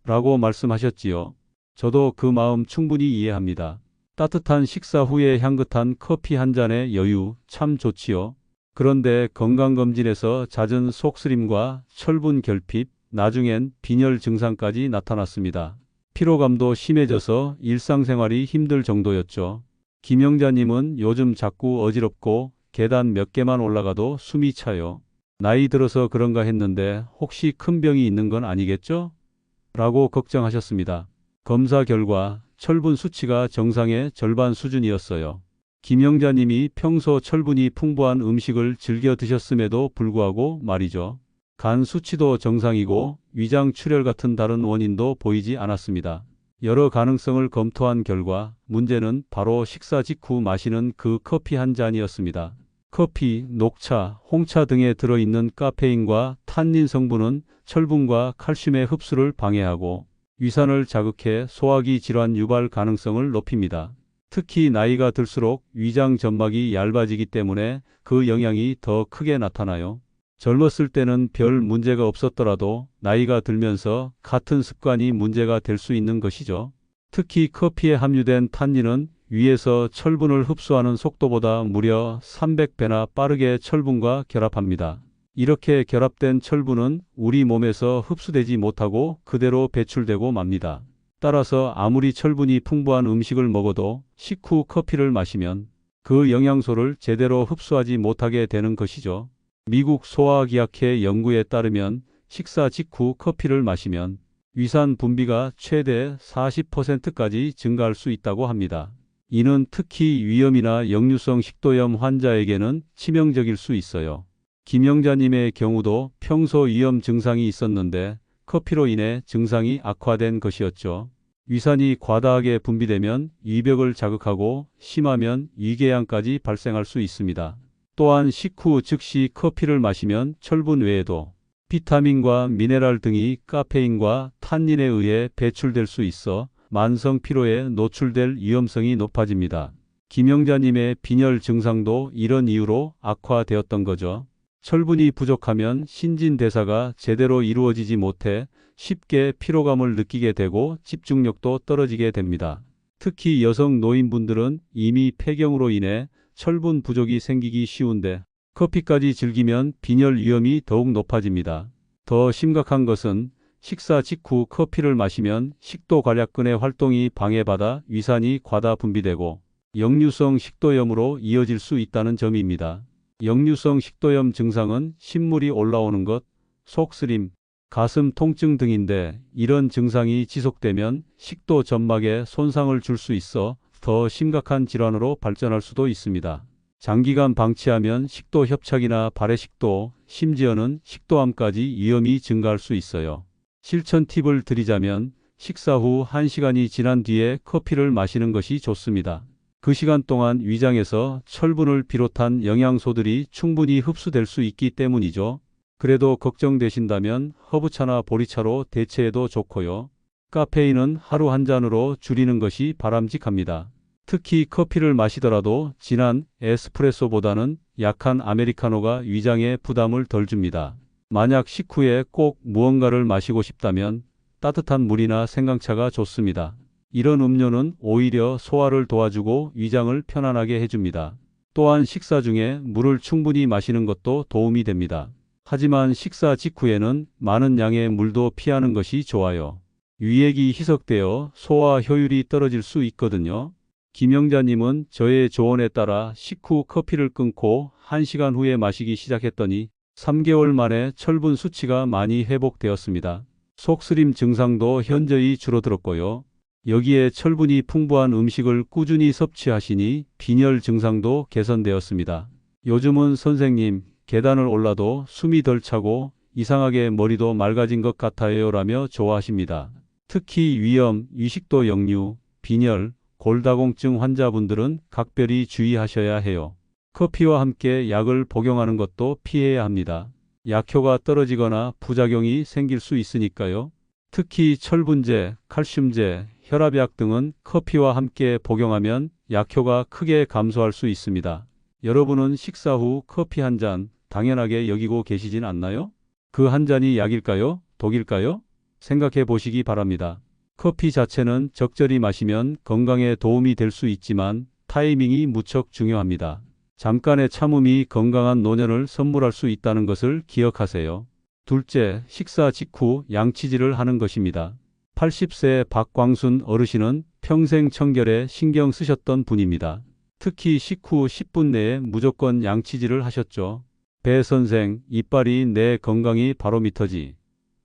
라고 말씀하셨지요. 저도 그 마음 충분히 이해합니다. 따뜻한 식사 후에 향긋한 커피 한 잔의 여유 참 좋지요. 그런데 건강검진에서 잦은 속쓰림과 철분 결핍, 나중엔 빈혈 증상까지 나타났습니다. 피로감도 심해져서 일상생활이 힘들 정도였죠. 김영자님은 요즘 자꾸 어지럽고 계단 몇 개만 올라가도 숨이 차요. 나이 들어서 그런가 했는데 혹시 큰 병이 있는 건 아니겠죠? 라고 걱정하셨습니다. 검사 결과 철분 수치가 정상의 절반 수준이었어요. 김영자님이 평소 철분이 풍부한 음식을 즐겨 드셨음에도 불구하고 말이죠. 간 수치도 정상이고 위장 출혈 같은 다른 원인도 보이지 않았습니다. 여러 가능성을 검토한 결과 문제는 바로 식사 직후 마시는 그 커피 한 잔이었습니다. 커피, 녹차, 홍차 등에 들어있는 카페인과 탄닌 성분은 철분과 칼슘의 흡수를 방해하고 위산을 자극해 소화기 질환 유발 가능성을 높입니다. 특히 나이가 들수록 위장 점막이 얇아지기 때문에 그 영향이 더 크게 나타나요. 젊었을 때는 별 문제가 없었더라도 나이가 들면서 같은 습관이 문제가 될 수 있는 것이죠. 특히 커피에 함유된 탄닌은 위에서 철분을 흡수하는 속도보다 무려 300배나 빠르게 철분과 결합합니다. 이렇게 결합된 철분은 우리 몸에서 흡수되지 못하고 그대로 배출되고 맙니다. 따라서 아무리 철분이 풍부한 음식을 먹어도 식후 커피를 마시면 그 영양소를 제대로 흡수하지 못하게 되는 것이죠. 미국 소화기학회 연구에 따르면 식사 직후 커피를 마시면 위산 분비가 최대 40%까지 증가할 수 있다고 합니다. 이는 특히 위염이나 역류성 식도염 환자에게는 치명적일 수 있어요. 김영자님의 경우도 평소 위염 증상이 있었는데 커피로 인해 증상이 악화된 것이었죠. 위산이 과다하게 분비되면 위벽을 자극하고 심하면 위궤양까지 발생할 수 있습니다. 또한 식후 즉시 커피를 마시면 철분 외에도 비타민과 미네랄 등이 카페인과 탄닌에 의해 배출될 수 있어 만성 피로에 노출될 위험성이 높아집니다. 김영자님의 빈혈 증상도 이런 이유로 악화되었던 거죠. 철분이 부족하면 신진대사가 제대로 이루어지지 못해 쉽게 피로감을 느끼게 되고 집중력도 떨어지게 됩니다. 특히 여성 노인분들은 이미 폐경으로 인해 철분 부족이 생기기 쉬운데 커피까지 즐기면 빈혈 위험이 더욱 높아집니다. 더 심각한 것은 식사 직후 커피를 마시면 식도관략근의 활동이 방해받아 위산이 과다 분비되고 역류성 식도염으로 이어질 수 있다는 점입니다. 역류성 식도염 증상은 신물이 올라오는 것, 속쓰림, 가슴 통증 등인데 이런 증상이 지속되면 식도 점막에 손상을 줄 수 있어 더 심각한 질환으로 발전할 수도 있습니다. 장기간 방치하면 식도 협착이나 발해식도, 심지어는 식도암까지 위험이 증가할 수 있어요. 실천 팁을 드리자면 식사 후 1시간이 지난 뒤에 커피를 마시는 것이 좋습니다. 그 시간 동안 위장에서 철분을 비롯한 영양소들이 충분히 흡수될 수 있기 때문이죠. 그래도 걱정되신다면 허브차나 보리차로 대체해도 좋고요. 카페인은 하루 한 잔으로 줄이는 것이 바람직합니다. 특히 커피를 마시더라도 진한 에스프레소보다는 약한 아메리카노가 위장에 부담을 덜 줍니다. 만약 식후에 꼭 무언가를 마시고 싶다면 따뜻한 물이나 생강차가 좋습니다. 이런 음료는 오히려 소화를 도와주고 위장을 편안하게 해줍니다. 또한 식사 중에 물을 충분히 마시는 것도 도움이 됩니다. 하지만 식사 직후에는 많은 양의 물도 피하는 것이 좋아요. 위액이 희석되어 소화 효율이 떨어질 수 있거든요. 김영자님은 저의 조언에 따라 식후 커피를 끊고 1시간 후에 마시기 시작했더니 3개월 만에 철분 수치가 많이 회복되었습니다. 속쓰림 증상도 현저히 줄어들었고요. 여기에 철분이 풍부한 음식을 꾸준히 섭취하시니 빈혈 증상도 개선되었습니다. 요즘은 선생님, 계단을 올라도 숨이 덜 차고 이상하게 머리도 맑아진 것 같아요 라며 좋아하십니다. 특히 위염, 위식도 역류, 빈혈, 골다공증 환자분들은 각별히 주의하셔야 해요. 커피와 함께 약을 복용하는 것도 피해야 합니다. 약효가 떨어지거나 부작용이 생길 수 있으니까요. 특히 철분제, 칼슘제, 혈압약 등은 커피와 함께 복용하면 약효가 크게 감소할 수 있습니다. 여러분은 식사 후 커피 한 잔 당연하게 여기고 계시진 않나요? 그 한 잔이 약일까요? 독일까요? 생각해 보시기 바랍니다. 커피 자체는 적절히 마시면 건강에 도움이 될 수 있지만 타이밍이 무척 중요합니다. 잠깐의 참음이 건강한 노년을 선물할 수 있다는 것을 기억하세요. 둘째, 식사 직후 양치질을 하는 것입니다. 80세 박광순 어르신은 평생 청결에 신경 쓰셨던 분입니다. 특히 식후 10분 내에 무조건 양치질을 하셨죠. 배 선생, 이빨이 내 건강이 바로미터지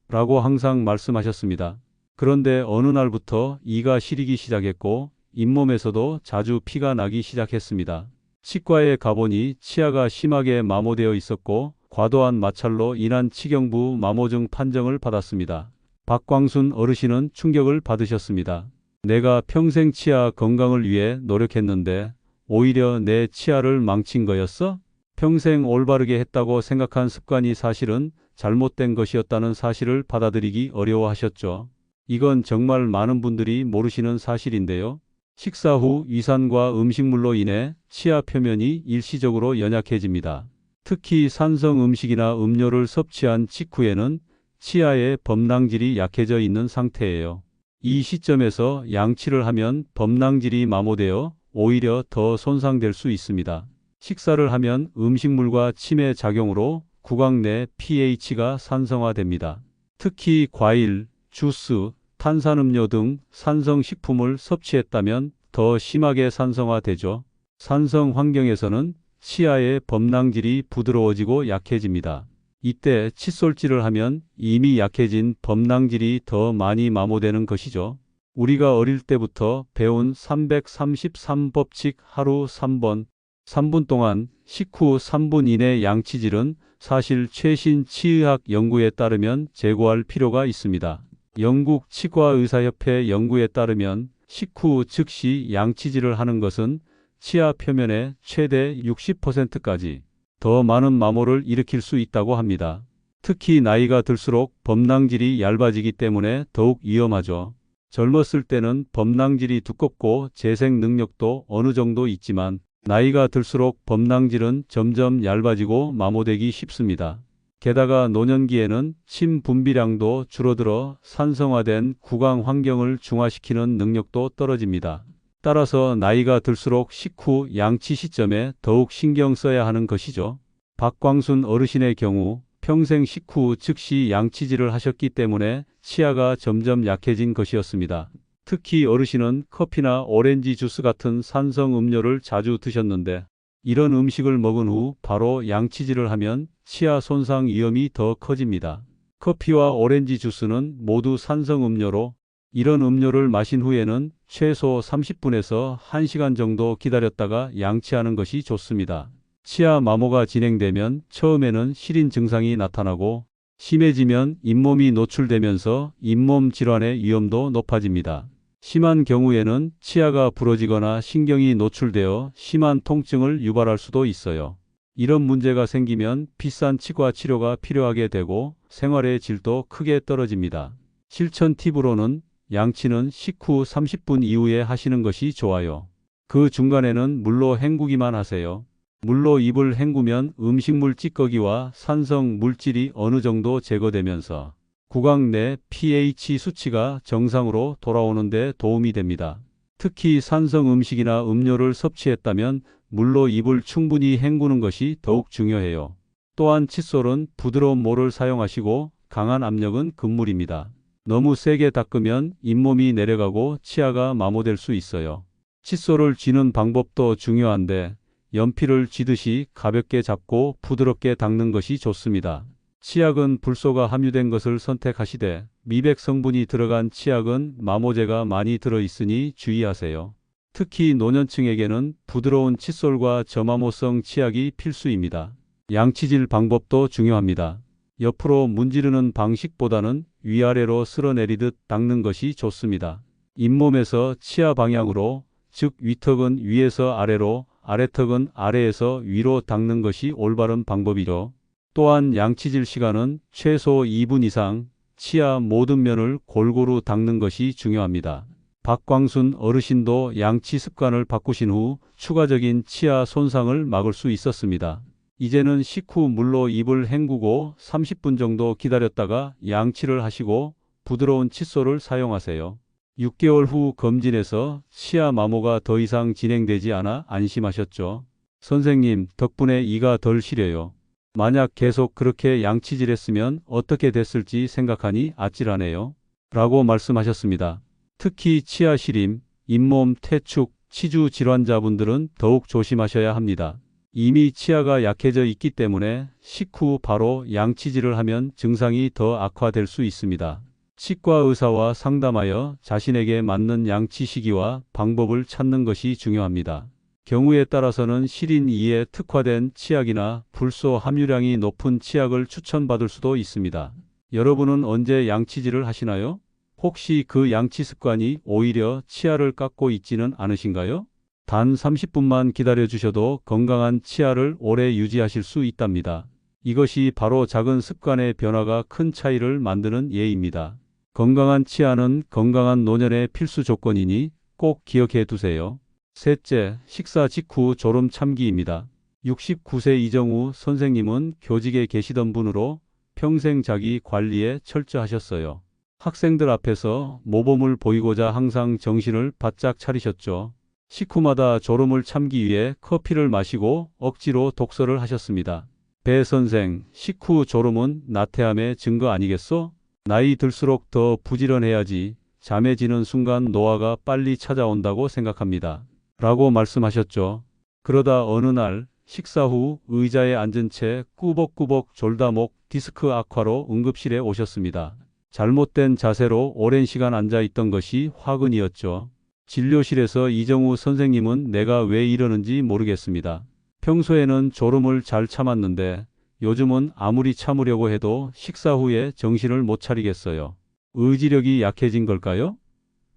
라고 항상 말씀하셨습니다. 그런데 어느 날부터 이가 시리기 시작했고 잇몸에서도 자주 피가 나기 시작했습니다. 치과에 가보니 치아가 심하게 마모되어 있었고 과도한 마찰로 인한 치경부 마모증 판정을 받았습니다. 박광순 어르신은 충격을 받으셨습니다. 내가 평생 치아 건강을 위해 노력했는데 오히려 내 치아를 망친 거였어? 평생 올바르게 했다고 생각한 습관이 사실은 잘못된 것이었다는 사실을 받아들이기 어려워하셨죠. 이건 정말 많은 분들이 모르시는 사실인데요. 식사 후 위산과 음식물로 인해 치아 표면이 일시적으로 연약해집니다. 특히 산성 음식이나 음료를 섭취한 직후에는 치아의 범랑질이 약해져 있는 상태예요. 이 시점에서 양치를 하면 범랑질이 마모되어 오히려 더 손상될 수 있습니다. 식사를 하면 음식물과 침의 작용으로 구강 내 pH가 산성화됩니다. 특히 과일, 주스, 탄산음료 등 산성식품을 섭취했다면 더 심하게 산성화되죠. 산성 환경에서는 치아의 범랑질이 부드러워지고 약해집니다. 이때 칫솔질을 하면 이미 약해진 범랑질이 더 많이 마모되는 것이죠. 우리가 어릴 때부터 배운 333법칙 하루 3번, 3분 동안 식후 3분 이내 양치질은 사실 최신 치의학 연구에 따르면 재고할 필요가 있습니다. 영국 치과의사협회 연구에 따르면 식후 즉시 양치질을 하는 것은 치아 표면의 최대 60%까지 더 많은 마모를 일으킬 수 있다고 합니다. 특히 나이가 들수록 범랑질이 얇아지기 때문에 더욱 위험하죠. 젊었을 때는 범랑질이 두껍고 재생 능력도 어느 정도 있지만 나이가 들수록 범랑질은 점점 얇아지고 마모되기 쉽습니다. 게다가 노년기에는 침 분비량도 줄어들어 산성화된 구강 환경을 중화시키는 능력도 떨어집니다. 따라서 나이가 들수록 식후 양치 시점에 더욱 신경 써야 하는 것이죠. 박광순 어르신의 경우 평생 식후 즉시 양치질을 하셨기 때문에 치아가 점점 약해진 것이었습니다. 특히 어르신은 커피나 오렌지 주스 같은 산성 음료를 자주 드셨는데 이런 음식을 먹은 후 바로 양치질을 하면 치아 손상 위험이 더 커집니다. 커피와 오렌지 주스는 모두 산성 음료로 이런 음료를 마신 후에는 최소 30분에서 1시간 정도 기다렸다가 양치하는 것이 좋습니다. 치아 마모가 진행되면 처음에는 시린 증상이 나타나고 심해지면 잇몸이 노출되면서 잇몸 질환의 위험도 높아집니다. 심한 경우에는 치아가 부러지거나 신경이 노출되어 심한 통증을 유발할 수도 있어요. 이런 문제가 생기면 비싼 치과 치료가 필요하게 되고 생활의 질도 크게 떨어집니다. 실천 팁으로는 양치는 식후 30분 이후에 하시는 것이 좋아요. 그 중간에는 물로 헹구기만 하세요. 물로 입을 헹구면 음식물 찌꺼기와 산성 물질이 어느 정도 제거되면서 구강 내 pH 수치가 정상으로 돌아오는 데 도움이 됩니다. 특히 산성 음식이나 음료를 섭취했다면 물로 입을 충분히 헹구는 것이 더욱 중요해요. 또한 칫솔은 부드러운 모를 사용하시고 강한 압력은 금물입니다. 너무 세게 닦으면 잇몸이 내려가고 치아가 마모될 수 있어요. 칫솔을 쥐는 방법도 중요한데 연필을 쥐듯이 가볍게 잡고 부드럽게 닦는 것이 좋습니다. 치약은 불소가 함유된 것을 선택하시되 미백 성분이 들어간 치약은 마모제가 많이 들어있으니 주의하세요. 특히 노년층에게는 부드러운 칫솔과 저마모성 치약이 필수입니다. 양치질 방법도 중요합니다. 옆으로 문지르는 방식보다는 위아래로 쓸어내리듯 닦는 것이 좋습니다. 잇몸에서 치아 방향으로, 즉 위턱은 위에서 아래로, 아래턱은 아래에서 위로 닦는 것이 올바른 방법이죠. 또한 양치질 시간은 최소 2분 이상 치아 모든 면을 골고루 닦는 것이 중요합니다. 박광순 어르신도 양치 습관을 바꾸신 후 추가적인 치아 손상을 막을 수 있었습니다. 이제는 식후 물로 입을 헹구고 30분 정도 기다렸다가 양치를 하시고 부드러운 칫솔을 사용하세요. 6개월 후 검진에서 치아 마모가 더 이상 진행되지 않아 안심하셨죠? 선생님, 덕분에 이가 덜 시려요. 만약 계속 그렇게 양치질했으면 어떻게 됐을지 생각하니 아찔하네요. 라고 말씀하셨습니다. 특히 치아 시림, 잇몸 퇴축, 치주 질환자분들은 더욱 조심하셔야 합니다. 이미 치아가 약해져 있기 때문에 식후 바로 양치질을 하면 증상이 더 악화될 수 있습니다. 치과 의사와 상담하여 자신에게 맞는 양치 시기와 방법을 찾는 것이 중요합니다. 경우에 따라서는 시린 이에 특화된 치약이나 불소 함유량이 높은 치약을 추천받을 수도 있습니다. 여러분은 언제 양치질을 하시나요? 혹시 그 양치 습관이 오히려 치아를 깎고 있지는 않으신가요? 단 30분만 기다려 주셔도 건강한 치아를 오래 유지하실 수 있답니다. 이것이 바로 작은 습관의 변화가 큰 차이를 만드는 예입니다. 건강한 치아는 건강한 노년의 필수 조건이니 꼭 기억해 두세요. 셋째, 식사 직후 졸음 참기입니다. 69세 이정우 선생님은 교직에 계시던 분으로 평생 자기 관리에 철저하셨어요. 학생들 앞에서 모범을 보이고자 항상 정신을 바짝 차리셨죠. 식후마다 졸음을 참기 위해 커피를 마시고 억지로 독서를 하셨습니다. 배 선생, 식후 졸음은 나태함의 증거 아니겠소? 나이 들수록 더 부지런해야지 잠해지는 순간 노화가 빨리 찾아온다고 생각합니다. 라고 말씀하셨죠. 그러다 어느 날 식사 후 의자에 앉은 채 꾸벅꾸벅 졸다 목 디스크 악화로 응급실에 오셨습니다. 잘못된 자세로 오랜 시간 앉아 있던 것이 화근이었죠. 진료실에서 이정우 선생님은 내가 왜 이러는지 모르겠습니다. 평소에는 졸음을 잘 참았는데 요즘은 아무리 참으려고 해도 식사 후에 정신을 못 차리겠어요. 의지력이 약해진 걸까요?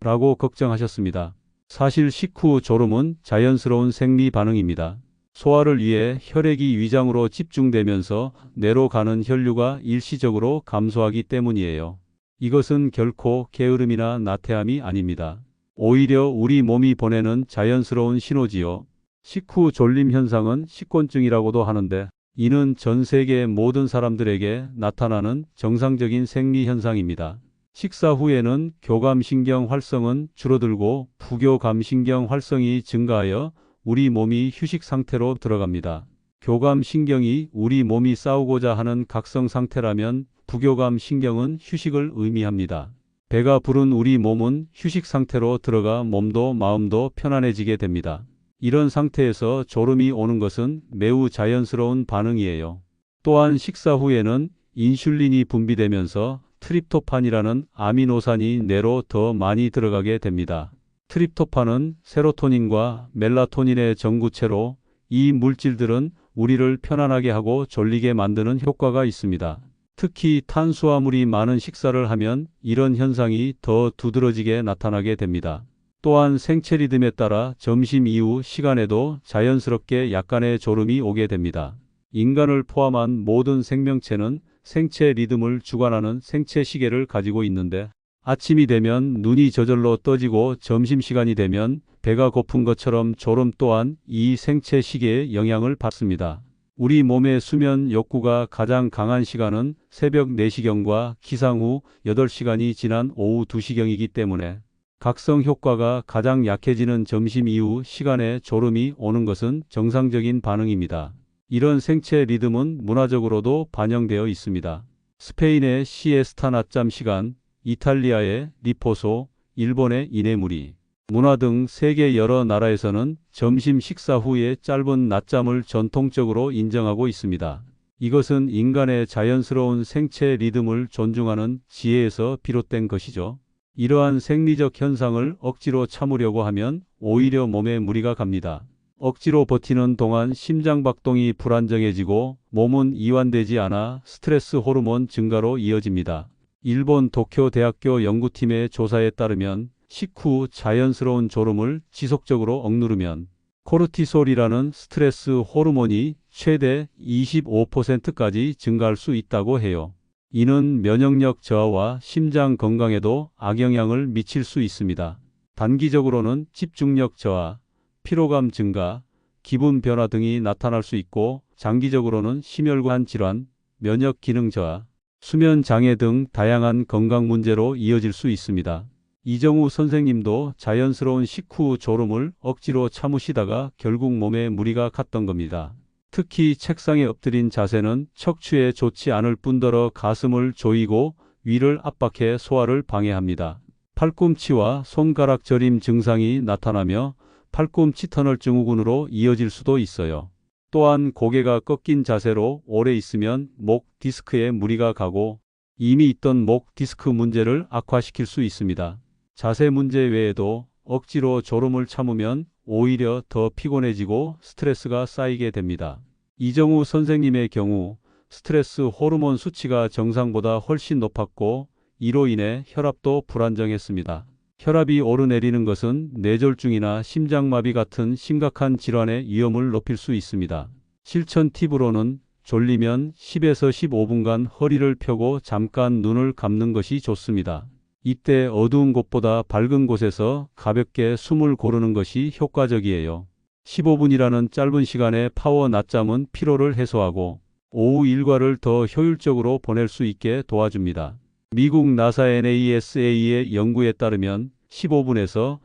라고 걱정하셨습니다. 사실 식후 졸음은 자연스러운 생리 반응입니다. 소화를 위해 혈액이 위장으로 집중되면서 뇌로 가는 혈류가 일시적으로 감소하기 때문이에요. 이것은 결코 게으름이나 나태함이 아닙니다. 오히려 우리 몸이 보내는 자연스러운 신호지요. 식후 졸림 현상은 식곤증이라고도 하는데 이는 전 세계의 모든 사람들에게 나타나는 정상적인 생리 현상입니다. 식사 후에는 교감신경 활성은 줄어들고 부교감신경 활성이 증가하여 우리 몸이 휴식 상태로 들어갑니다. 교감신경이 우리 몸이 싸우고자 하는 각성 상태라면 부교감신경은 휴식을 의미합니다. 배가 부른 우리 몸은 휴식 상태로 들어가 몸도 마음도 편안해지게 됩니다. 이런 상태에서 졸음이 오는 것은 매우 자연스러운 반응이에요. 또한 식사 후에는 인슐린이 분비되면서 트립토판이라는 아미노산이 뇌로 더 많이 들어가게 됩니다. 트립토판은 세로토닌과 멜라토닌의 전구체로 이 물질들은 우리를 편안하게 하고 졸리게 만드는 효과가 있습니다. 특히 탄수화물이 많은 식사를 하면 이런 현상이 더 두드러지게 나타나게 됩니다. 또한 생체 리듬에 따라 점심 이후 시간에도 자연스럽게 약간의 졸음이 오게 됩니다. 인간을 포함한 모든 생명체는 생체 리듬을 주관하는 생체 시계를 가지고 있는데 아침이 되면 눈이 저절로 떠지고 점심시간이 되면 배가 고픈 것처럼 졸음 또한 이 생체 시계에 영향을 받습니다. 우리 몸의 수면 욕구가 가장 강한 시간은 새벽 4시경과 기상 후 8시간이 지난 오후 2시경이기 때문에 각성 효과가 가장 약해지는 점심 이후 시간에 졸음이 오는 것은 정상적인 반응입니다. 이런 생체 리듬은 문화적으로도 반영되어 있습니다. 스페인의 시에스타 낮잠 시간, 이탈리아의 리포소, 일본의 이네무리, 문화 등 세계 여러 나라에서는 점심 식사 후에 짧은 낮잠을 전통적으로 인정하고 있습니다. 이것은 인간의 자연스러운 생체 리듬을 존중하는 지혜에서 비롯된 것이죠. 이러한 생리적 현상을 억지로 참으려고 하면 오히려 몸에 무리가 갑니다. 억지로 버티는 동안 심장박동이 불안정해지고 몸은 이완되지 않아 스트레스 호르몬 증가로 이어집니다. 일본 도쿄 대학교 연구팀의 조사에 따르면 식후 자연스러운 졸음을 지속적으로 억누르면 코르티솔이라는 스트레스 호르몬이 최대 25%까지 증가할 수 있다고 해요. 이는 면역력 저하와 심장 건강에도 악영향을 미칠 수 있습니다. 단기적으로는 집중력 저하, 피로감 증가, 기분 변화 등이 나타날 수 있고 장기적으로는 심혈관 질환, 면역 기능 저하, 수면 장애 등 다양한 건강 문제로 이어질 수 있습니다. 이정우 선생님도 자연스러운 식후 졸음을 억지로 참으시다가 결국 몸에 무리가 갔던 겁니다. 특히 책상에 엎드린 자세는 척추에 좋지 않을 뿐더러 가슴을 조이고 위를 압박해 소화를 방해합니다. 팔꿈치와 손가락 저림 증상이 나타나며 팔꿈치 터널 증후군으로 이어질 수도 있어요. 또한 고개가 꺾인 자세로 오래 있으면 목 디스크에 무리가 가고 이미 있던 목 디스크 문제를 악화시킬 수 있습니다. 자세 문제 외에도 억지로 졸음을 참으면 오히려 더 피곤해지고 스트레스가 쌓이게 됩니다. 이정우 선생님의 경우 스트레스 호르몬 수치가 정상보다 훨씬 높았고 이로 인해 혈압도 불안정했습니다. 혈압이 오르내리는 것은 뇌졸중이나 심장마비 같은 심각한 질환의 위험을 높일 수 있습니다. 실천 팁으로는 졸리면 10에서 15분간 허리를 펴고 잠깐 눈을 감는 것이 좋습니다. 이때 어두운 곳보다 밝은 곳에서 가볍게 숨을 고르는 것이 효과적이에요. 15분이라는 짧은 시간의 파워 낮잠은 피로를 해소하고 오후 일과를 더 효율적으로 보낼 수 있게 도와줍니다. 미국 나사 NASA의 연구에 따르면 15분에서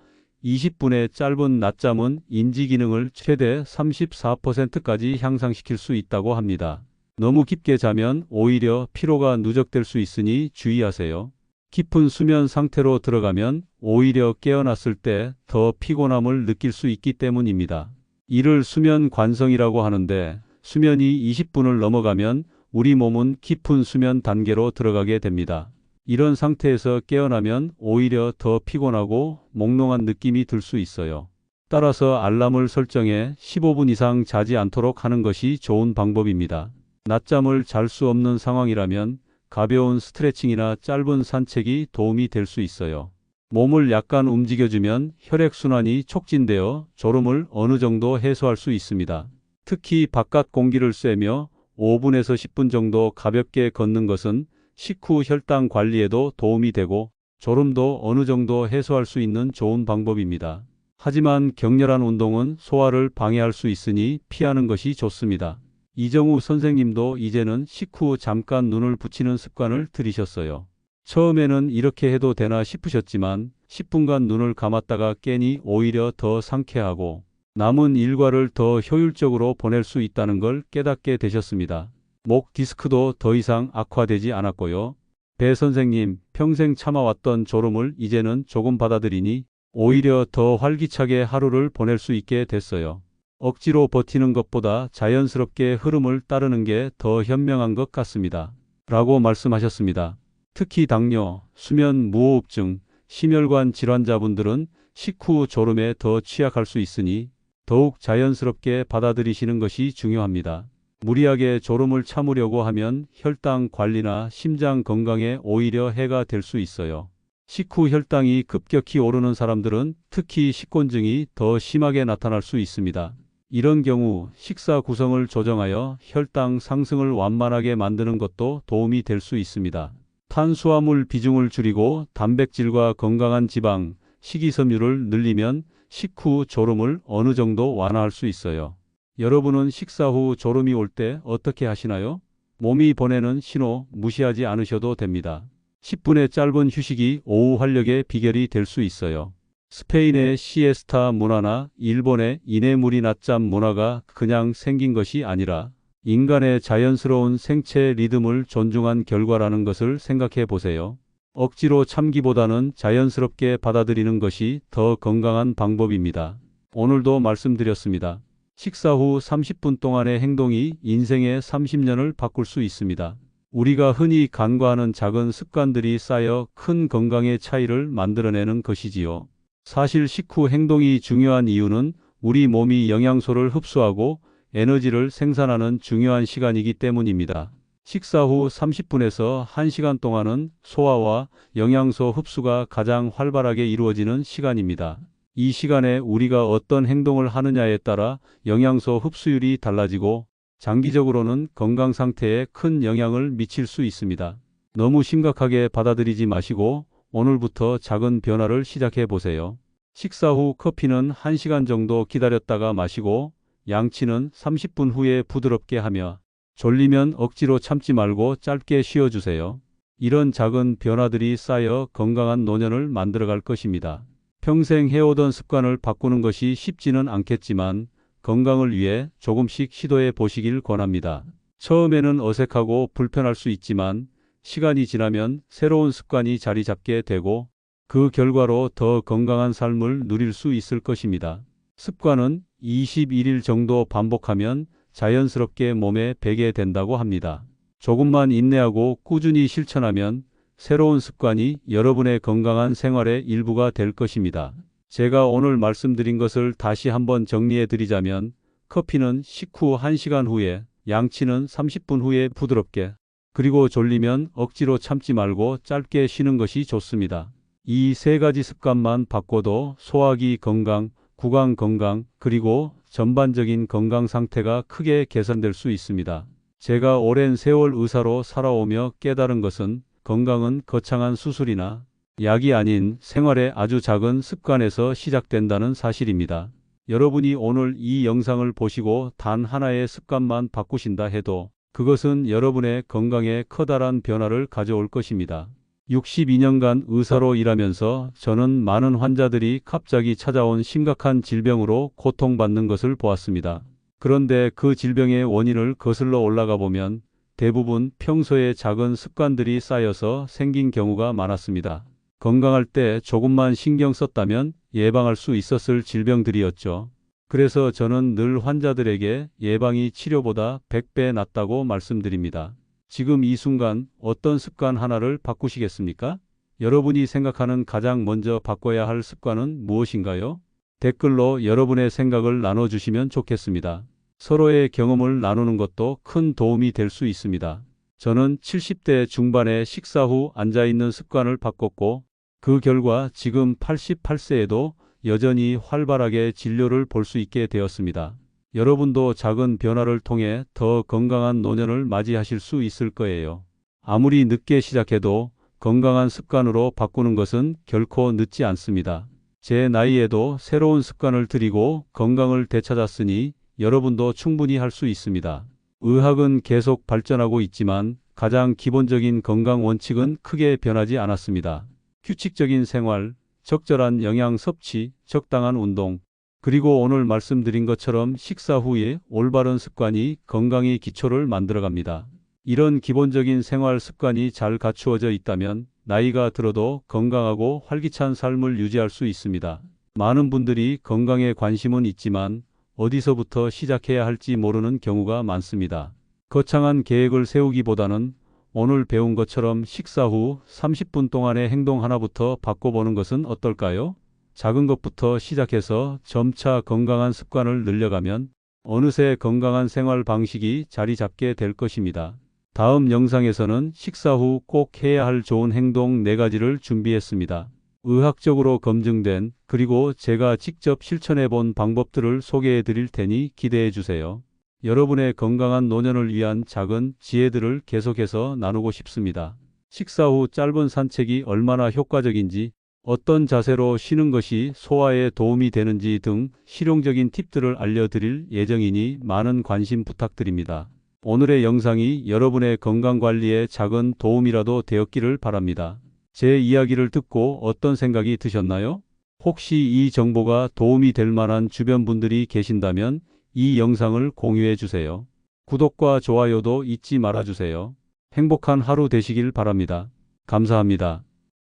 20분의 짧은 낮잠은 인지 기능을 최대 34%까지 향상시킬 수 있다고 합니다. 너무 깊게 자면 오히려 피로가 누적될 수 있으니 주의하세요. 깊은 수면 상태로 들어가면 오히려 깨어났을 때 더 피곤함을 느낄 수 있기 때문입니다. 이를 수면 관성이라고 하는데 수면이 20분을 넘어가면 우리 몸은 깊은 수면 단계로 들어가게 됩니다. 이런 상태에서 깨어나면 오히려 더 피곤하고 몽롱한 느낌이 들 수 있어요. 따라서 알람을 설정해 15분 이상 자지 않도록 하는 것이 좋은 방법입니다. 낮잠을 잘 수 없는 상황이라면 가벼운 스트레칭이나 짧은 산책이 도움이 될 수 있어요. 몸을 약간 움직여주면 혈액순환이 촉진되어 졸음을 어느 정도 해소할 수 있습니다. 특히 바깥 공기를 쐬며 5분에서 10분 정도 가볍게 걷는 것은 식후 혈당 관리에도 도움이 되고 졸음도 어느 정도 해소할 수 있는 좋은 방법입니다. 하지만 격렬한 운동은 소화를 방해할 수 있으니 피하는 것이 좋습니다. 이정우 선생님도 이제는 식후 잠깐 눈을 붙이는 습관을 들이셨어요. 처음에는 이렇게 해도 되나 싶으셨지만 10분간 눈을 감았다가 깨니 오히려 더 상쾌하고 남은 일과를 더 효율적으로 보낼 수 있다는 걸 깨닫게 되셨습니다. 목 디스크도 더 이상 악화되지 않았고요. 배 선생님, 평생 참아왔던 졸음을 이제는 조금 받아들이니 오히려 더 활기차게 하루를 보낼 수 있게 됐어요. 억지로 버티는 것보다 자연스럽게 흐름을 따르는 게 더 현명한 것 같습니다. 라고 말씀하셨습니다. 특히 당뇨, 수면 무호흡증, 심혈관 질환자분들은 식후 졸음에 더 취약할 수 있으니 더욱 자연스럽게 받아들이시는 것이 중요합니다. 무리하게 졸음을 참으려고 하면 혈당 관리나 심장 건강에 오히려 해가 될 수 있어요. 식후 혈당이 급격히 오르는 사람들은 특히 식곤증이 더 심하게 나타날 수 있습니다. 이런 경우 식사 구성을 조정하여 혈당 상승을 완만하게 만드는 것도 도움이 될 수 있습니다. 탄수화물 비중을 줄이고 단백질과 건강한 지방, 식이섬유를 늘리면 식후 졸음을 어느 정도 완화할 수 있어요. 여러분은 식사 후 졸음이 올 때 어떻게 하시나요? 몸이 보내는 신호 무시하지 않으셔도 됩니다. 10분의 짧은 휴식이 오후 활력의 비결이 될 수 있어요. 스페인의 시에스타 문화나 일본의 이내무리 낮잠 문화가 그냥 생긴 것이 아니라 인간의 자연스러운 생체 리듬을 존중한 결과라는 것을 생각해 보세요. 억지로 참기보다는 자연스럽게 받아들이는 것이 더 건강한 방법입니다. 오늘도 말씀드렸습니다. 식사 후 30분 동안의 행동이 인생의 30년을 바꿀 수 있습니다. 우리가 흔히 간과하는 작은 습관들이 쌓여 큰 건강의 차이를 만들어내는 것이지요. 사실 식후 행동이 중요한 이유는 우리 몸이 영양소를 흡수하고 에너지를 생산하는 중요한 시간이기 때문입니다. 식사 후 30분에서 1시간 동안은 소화와 영양소 흡수가 가장 활발하게 이루어지는 시간입니다. 이 시간에 우리가 어떤 행동을 하느냐에 따라 영양소 흡수율이 달라지고 장기적으로는 건강 상태에 큰 영향을 미칠 수 있습니다. 너무 심각하게 받아들이지 마시고 오늘부터 작은 변화를 시작해 보세요. 식사 후 커피는 1시간 정도 기다렸다가 마시고 양치는 30분 후에 부드럽게 하며 졸리면 억지로 참지 말고 짧게 쉬어주세요. 이런 작은 변화들이 쌓여 건강한 노년을 만들어갈 것입니다. 평생 해오던 습관을 바꾸는 것이 쉽지는 않겠지만 건강을 위해 조금씩 시도해 보시길 권합니다. 처음에는 어색하고 불편할 수 있지만 시간이 지나면 새로운 습관이 자리 잡게 되고 그 결과로 더 건강한 삶을 누릴 수 있을 것입니다. 습관은 21일 정도 반복하면 자연스럽게 몸에 배게 된다고 합니다. 조금만 인내하고 꾸준히 실천하면 새로운 습관이 여러분의 건강한 생활의 일부가 될 것입니다. 제가 오늘 말씀드린 것을 다시 한번 정리해 드리자면 커피는 식후 1시간 후에, 양치는 30분 후에 부드럽게, 그리고 졸리면 억지로 참지 말고 짧게 쉬는 것이 좋습니다. 이 세 가지 습관만 바꿔도 소화기 건강, 구강 건강, 그리고 전반적인 건강 상태가 크게 개선될 수 있습니다. 제가 오랜 세월 의사로 살아오며 깨달은 것은 건강은 거창한 수술이나 약이 아닌 생활의 아주 작은 습관에서 시작된다는 사실입니다. 여러분이 오늘 이 영상을 보시고 단 하나의 습관만 바꾸신다 해도 그것은 여러분의 건강에 커다란 변화를 가져올 것입니다. 62년간 의사로 일하면서 저는 많은 환자들이 갑자기 찾아온 심각한 질병으로 고통받는 것을 보았습니다. 그런데 그 질병의 원인을 거슬러 올라가 보면 대부분 평소에 작은 습관들이 쌓여서 생긴 경우가 많았습니다. 건강할 때 조금만 신경 썼다면 예방할 수 있었을 질병들이었죠. 그래서 저는 늘 환자들에게 예방이 치료보다 100배 낫다고 말씀드립니다. 지금 이 순간 어떤 습관 하나를 바꾸시겠습니까? 여러분이 생각하는 가장 먼저 바꿔야 할 습관은 무엇인가요? 댓글로 여러분의 생각을 나눠주시면 좋겠습니다. 서로의 경험을 나누는 것도 큰 도움이 될 수 있습니다. 저는 70대 중반에 식사 후 앉아있는 습관을 바꿨고 그 결과 지금 88세에도 여전히 활발하게 진료를 볼 수 있게 되었습니다. 여러분도 작은 변화를 통해 더 건강한 노년을 맞이하실 수 있을 거예요. 아무리 늦게 시작해도 건강한 습관으로 바꾸는 것은 결코 늦지 않습니다. 제 나이에도 새로운 습관을 들이고 건강을 되찾았으니 여러분도 충분히 할 수 있습니다. 의학은 계속 발전하고 있지만 가장 기본적인 건강 원칙은 크게 변하지 않았습니다. 규칙적인 생활, 적절한 영양 섭취, 적당한 운동, 그리고 오늘 말씀드린 것처럼 식사 후에 올바른 습관이 건강의 기초를 만들어갑니다. 이런 기본적인 생활 습관이 잘 갖추어져 있다면 나이가 들어도 건강하고 활기찬 삶을 유지할 수 있습니다. 많은 분들이 건강에 관심은 있지만 어디서부터 시작해야 할지 모르는 경우가 많습니다. 거창한 계획을 세우기보다는 오늘 배운 것처럼 식사 후 30분 동안의 행동 하나부터 바꿔보는 것은 어떨까요? 작은 것부터 시작해서 점차 건강한 습관을 늘려가면 어느새 건강한 생활 방식이 자리 잡게 될 것입니다. 다음 영상에서는 식사 후 꼭 해야 할 좋은 행동 4가지를 준비했습니다. 의학적으로 검증된 그리고 제가 직접 실천해 본 방법들을 소개해 드릴 테니 기대해 주세요. 여러분의 건강한 노년을 위한 작은 지혜들을 계속해서 나누고 싶습니다. 식사 후 짧은 산책이 얼마나 효과적인지, 어떤 자세로 쉬는 것이 소화에 도움이 되는지 등 실용적인 팁들을 알려드릴 예정이니 많은 관심 부탁드립니다. 오늘의 영상이 여러분의 건강관리에 작은 도움이라도 되었기를 바랍니다. 제 이야기를 듣고 어떤 생각이 드셨나요? 혹시 이 정보가 도움이 될 만한 주변 분들이 계신다면 이 영상을 공유해 주세요. 구독과 좋아요도 잊지 말아 주세요. 행복한 하루 되시길 바랍니다. 감사합니다.